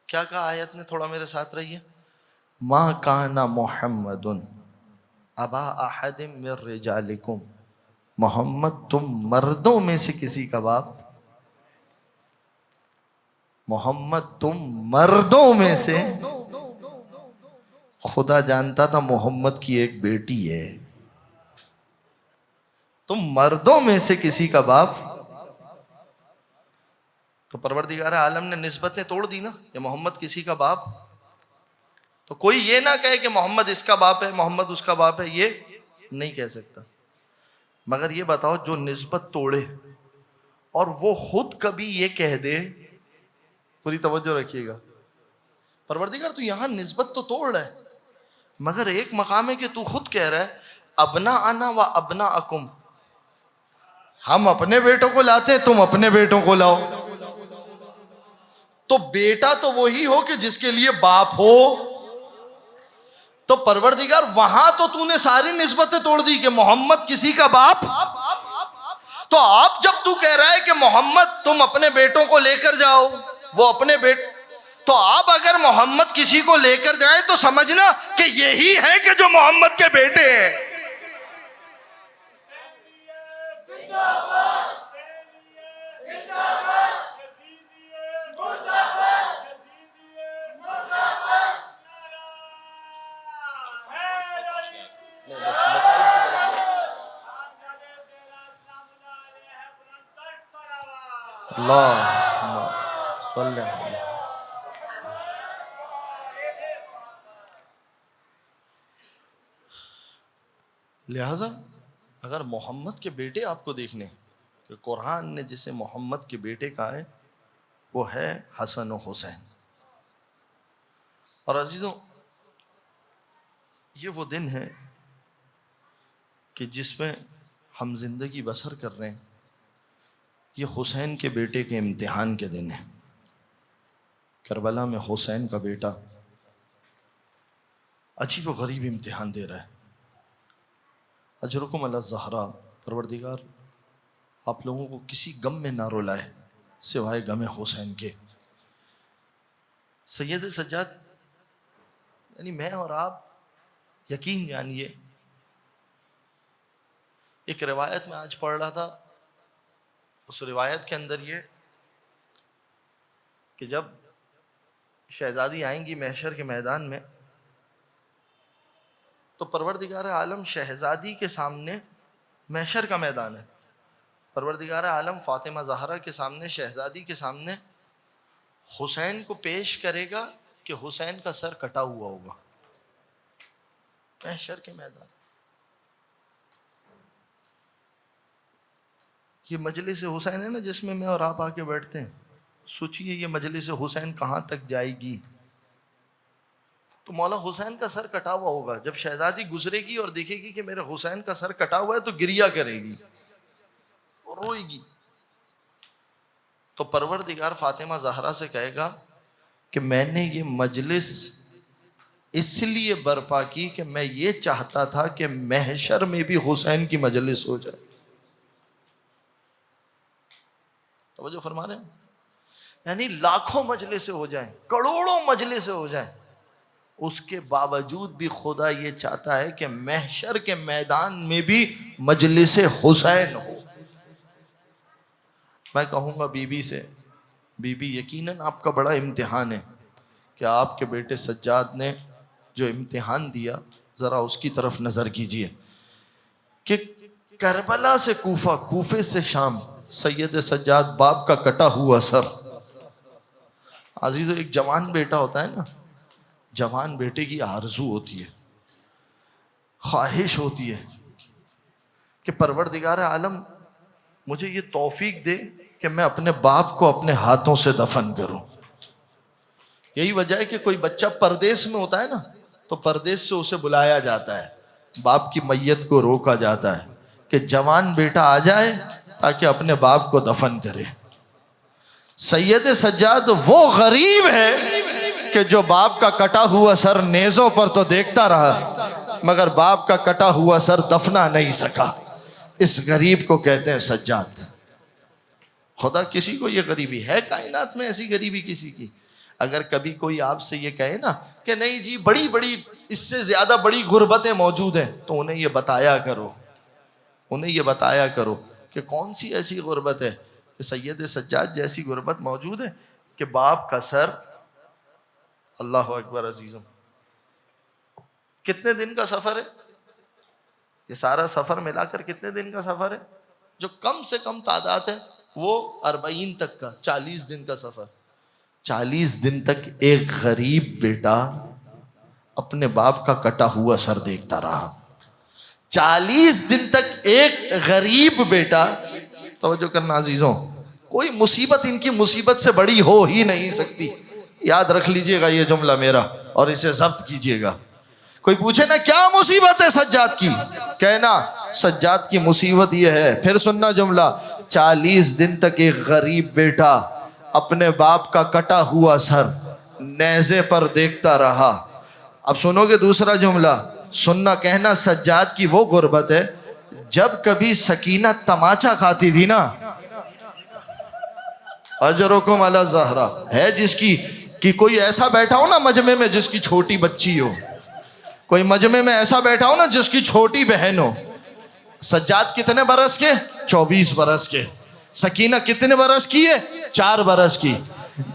کیا کہا آیت نے؟ تھوڑا میرے ساتھ رہیے. ما کان محمد ابا احد من رجالکم. محمد تم مردوں میں سے کسی کا باپ. محمد تم مردوں میں سے. خدا جانتا تھا محمد کی ایک بیٹی ہے. تم مردوں میں سے کسی کا باپ. تو پروردگار عالم نے نسبتیں توڑ دی نا کہ محمد کسی کا باپ. تو کوئی یہ نہ کہے کہ محمد اس کا باپ ہے، محمد اس کا باپ ہے، یہ نہیں کہہ سکتا. مگر یہ بتاؤ، جو نسبت توڑے اور وہ خود کبھی یہ کہہ دے، پوری توجہ رکھیے گا، پروردگار تو یہاں نسبت تو توڑ رہا ہے، مگر ایک مقام ہے کہ تو خود کہہ رہا ہے ابنا انا و ابنا اکم. ہم اپنے بیٹوں کو لاتے، تم اپنے بیٹوں کو لاؤ. تو بیٹا تو وہی ہو کہ جس کے لیے باپ ہو. تو پروردگار وہاں تو نے ساری نسبتیں توڑ دی کہ محمد کسی کا باپ. تو آپ جب تو کہہ رہا ہے کہ محمد تم اپنے بیٹوں کو لے کر جاؤ، وہ اپنے تو آپ اگر محمد کسی کو لے کر جائیں تو سمجھنا کہ یہی ہے کہ جو محمد کے بیٹے ہیں. اللہ صلی اللہ. لہذا اگر محمد کے بیٹے آپ کو دیکھنے کہ قرآن نے جسے محمد کے بیٹے کہا ہے وہ ہے حسن و حسین. اور عزیزوں، یہ وہ دن ہے کہ جس میں ہم زندگی بسر کر رہے ہیں، یہ حسین کے بیٹے کے امتحان کے دن ہے. کربلا میں حسین کا بیٹا عجیب و غریب امتحان دے رہا ہے. اجرکم علی الزہرا، پروردگار آپ لوگوں کو کسی غم میں نہ رلائے سوائے غم حسین کے. سید سجاد، یعنی میں اور آپ یقین جانیے، ایک روایت میں آج پڑھ رہا تھا اس روایت کے اندر یہ کہ جب شہزادی آئیں گی محشر کے میدان میں تو پروردگار عالم شہزادی کے سامنے، محشر کا میدان ہے، پروردگار عالم فاطمہ زہرا کے سامنے، شہزادی کے سامنے حسین کو پیش کرے گا کہ حسین کا سر کٹا ہوا ہوگا، محشر کے میدان۔ یہ مجلس حسین ہے نا جس میں میں اور آپ آ کے بیٹھتے ہیں، سوچئے یہ مجلس حسین کہاں تک جائے گی۔ تو مولا حسین کا سر کٹا ہوا ہوگا، جب شہزادی گزرے گی اور دیکھے گی کہ میرے حسین کا سر کٹا ہوا ہے تو گریا کرے گی اور روئے گی، تو پروردگار فاطمہ زہرا سے کہے گا کہ میں نے یہ مجلس اس لیے برپا کی کہ میں یہ چاہتا تھا کہ محشر میں بھی حسین کی مجلس ہو جائے۔ توجہ فرما رہے ہیں؟ یعنی لاکھوں مجلسیں ہو جائیں، کروڑوں مجلسیں ہو جائیں، اس کے باوجود بھی خدا یہ چاہتا ہے کہ محشر کے میدان میں بھی مجلس حسین ہو۔ میں کہوں گا بی بی سے، بی بی یقیناً آپ کا بڑا امتحان ہے کہ آپ کے بیٹے سجاد نے جو امتحان دیا، ذرا اس کی طرف نظر کیجئے کہ کربلا سے کوفہ، کوفے سے شام، سید سجاد باپ کا کٹا ہوا سر۔ عزیزو ایک جوان بیٹا ہوتا ہے نا، جوان بیٹے کی آرزو ہوتی ہے، خواہش ہوتی ہے کہ پروردگار عالم مجھے یہ توفیق دے کہ میں اپنے باپ کو اپنے ہاتھوں سے دفن کروں۔ یہی وجہ ہے کہ کوئی بچہ پردیس میں ہوتا ہے نا تو پردیس سے اسے بلایا جاتا ہے، باپ کی میت کو روکا جاتا ہے کہ جوان بیٹا آ جائے تاکہ اپنے باپ کو دفن کرے۔ سید سجاد وہ غریب ہے کہ جو باپ کا کٹا ہوا سر نیزوں پر تو دیکھتا رہا مگر باپ کا کٹا ہوا سر دفنا نہیں سکا۔ اس غریب کو کہتے ہیں سجاد۔ خدا کسی کو یہ غریبی ہے کائنات میں، ایسی غریبی کسی کی؟ اگر کبھی کوئی آپ سے یہ کہے نا کہ نہیں جی بڑی بڑی اس سے زیادہ بڑی غربتیں موجود ہیں، تو انہیں یہ بتایا کرو، انہیں یہ بتایا کرو کہ کون سی ایسی غربت ہے کہ سید سجاد جیسی غربت موجود ہے کہ باپ کا سر، اللہ اکبر عزیزم، کتنے دن کا سفر ہے یہ سارا سفر ملا کر؟ کتنے دن کا سفر ہے؟ جو کم سے کم تعداد ہے وہ 40 تک کا، 40 دن کا سفر۔ 40 دن تک ایک غریب بیٹا اپنے باپ کا کٹا ہوا سر دیکھتا رہا۔ 40 دن تک ایک غریب بیٹا، توجہ کرنا عزیزوں، کوئی مصیبت ان کی مصیبت سے بڑی ہو ہی نہیں سکتی۔ یاد رکھ لیجئے گا یہ جملہ میرا اور اسے ضبط کیجئے گا۔ کوئی پوچھے نا کیا مصیبت ہے سجاد کی، کہنا سجاد کی مصیبت یہ ہے، پھر سننا جملہ، 40 دن تک ایک غریب بیٹا اپنے باپ کا کٹا ہوا سر نیزے پر دیکھتا رہا۔ اب سنو گے دوسرا جملہ، سننا، کہنا سجاد کی وہ غربت ہے جب کبھی سکینہ تماچا کھاتی تھی نا، اجرکم علی زہرا، ہے جس کی کوئی ایسا بیٹھا ہو نا مجمع میں جس کی چھوٹی بچی ہو، کوئی مجمع میں ایسا بیٹھا ہو نا جس کی چھوٹی بہن ہو۔ سجاد کتنے برس کے؟ 24 برس کے۔ سکینہ کتنے برس کی ہے؟ 4 برس کی۔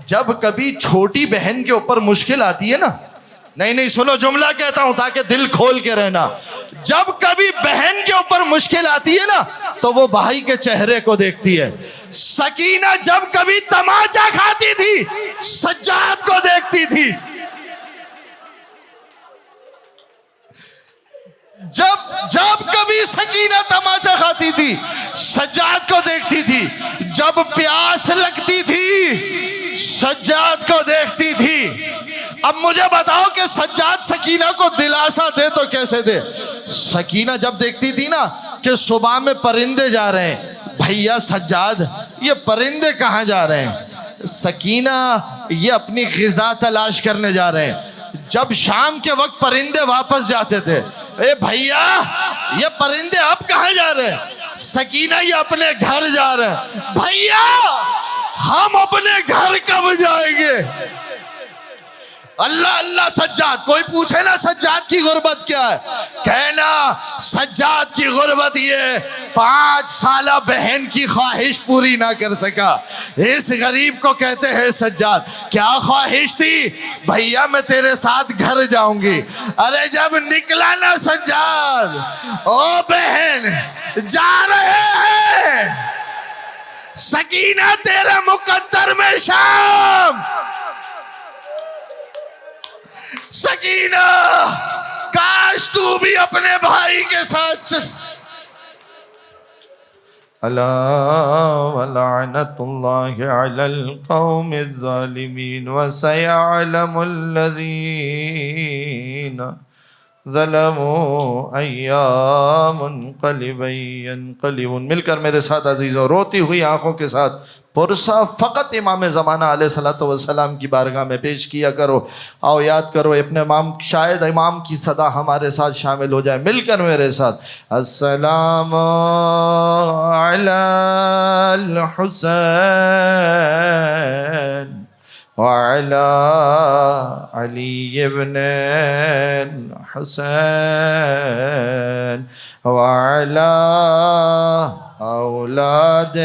جب کبھی چھوٹی بہن کے اوپر مشکل آتی ہے نا، نہیں سنو جملہ کہتا ہوں تاکہ دل کھول کے رہنا، جب کبھی بہن کے اوپر مشکل آتی ہے نا تو وہ بھائی کے چہرے کو دیکھتی ہے۔ سکینہ جب کبھی تماچا کھاتی تھی سجاد کو دیکھتی تھی، جب کبھی سکینہ تماچا کھاتی تھی سجاد کو دیکھتی تھی، جب پیاس لگتی تھی سجاد کو دیکھتی تھی۔ اب مجھے بتاؤ کہ سجاد سکینہ کو دلاسا دے تو کیسے دے؟ سکینہ جب دیکھتی تھی نا کہ صبح میں پرندے جا رہے ہیں، بھیا سجاد یہ پرندے کہاں جا رہے ہیں؟ سکینہ یہ اپنی غذا تلاش کرنے جا رہے ہیں۔ جب شام کے وقت پرندے واپس جاتے تھے، اے بھیا یہ پرندے اب کہاں جا رہے ہیں؟ سکینہ یہ اپنے گھر جا رہے ہیں۔ بھیا ہم اپنے گھر کب جائیں گے؟ اللہ اللہ سجاد. کوئی پوچھے نا سجاد کی غربت کیا ہے, کہنا سجاد کی غربت یہ 5 سالہ بہن کی خواہش پوری نہ کر سکا. اس غریب کو کہتے ہیں سجاد. کیا خواہش تھی؟ بھیا میں تیرے ساتھ گھر جاؤں گی. ارے جب نکلا نا سجاد, او بہن جا رہے ہیں, سکینہ تیرے مقدر میں شام. سکینہ کاش تو بھی اپنے بھائی کے ساتھ چل. الا ولعنت اللہ علی القوم الظالمین وسیعلم الذین ظلموا ایا منقلب ینقلبون. مل کر میرے ساتھ عزیزوں روتی ہوئی آنکھوں کے ساتھ پرسا فقط امام زمانہ علیہ السلام کی بارگاہ میں پیش کیا کرو. آؤ یاد کرو اپنے امام, شاید امام کی صدا ہمارے ساتھ شامل ہو جائے. مل کر میرے ساتھ السلام علی الحسین وعلی علی ابن الحسین وعلی اولاد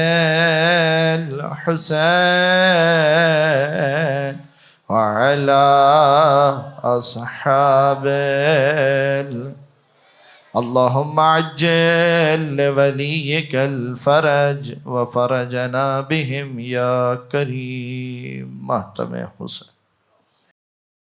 الحسین وعلی اصحاب اللہم عجل لولیک الفرج وفرجنا بهم یا کریم. ماتم حسین.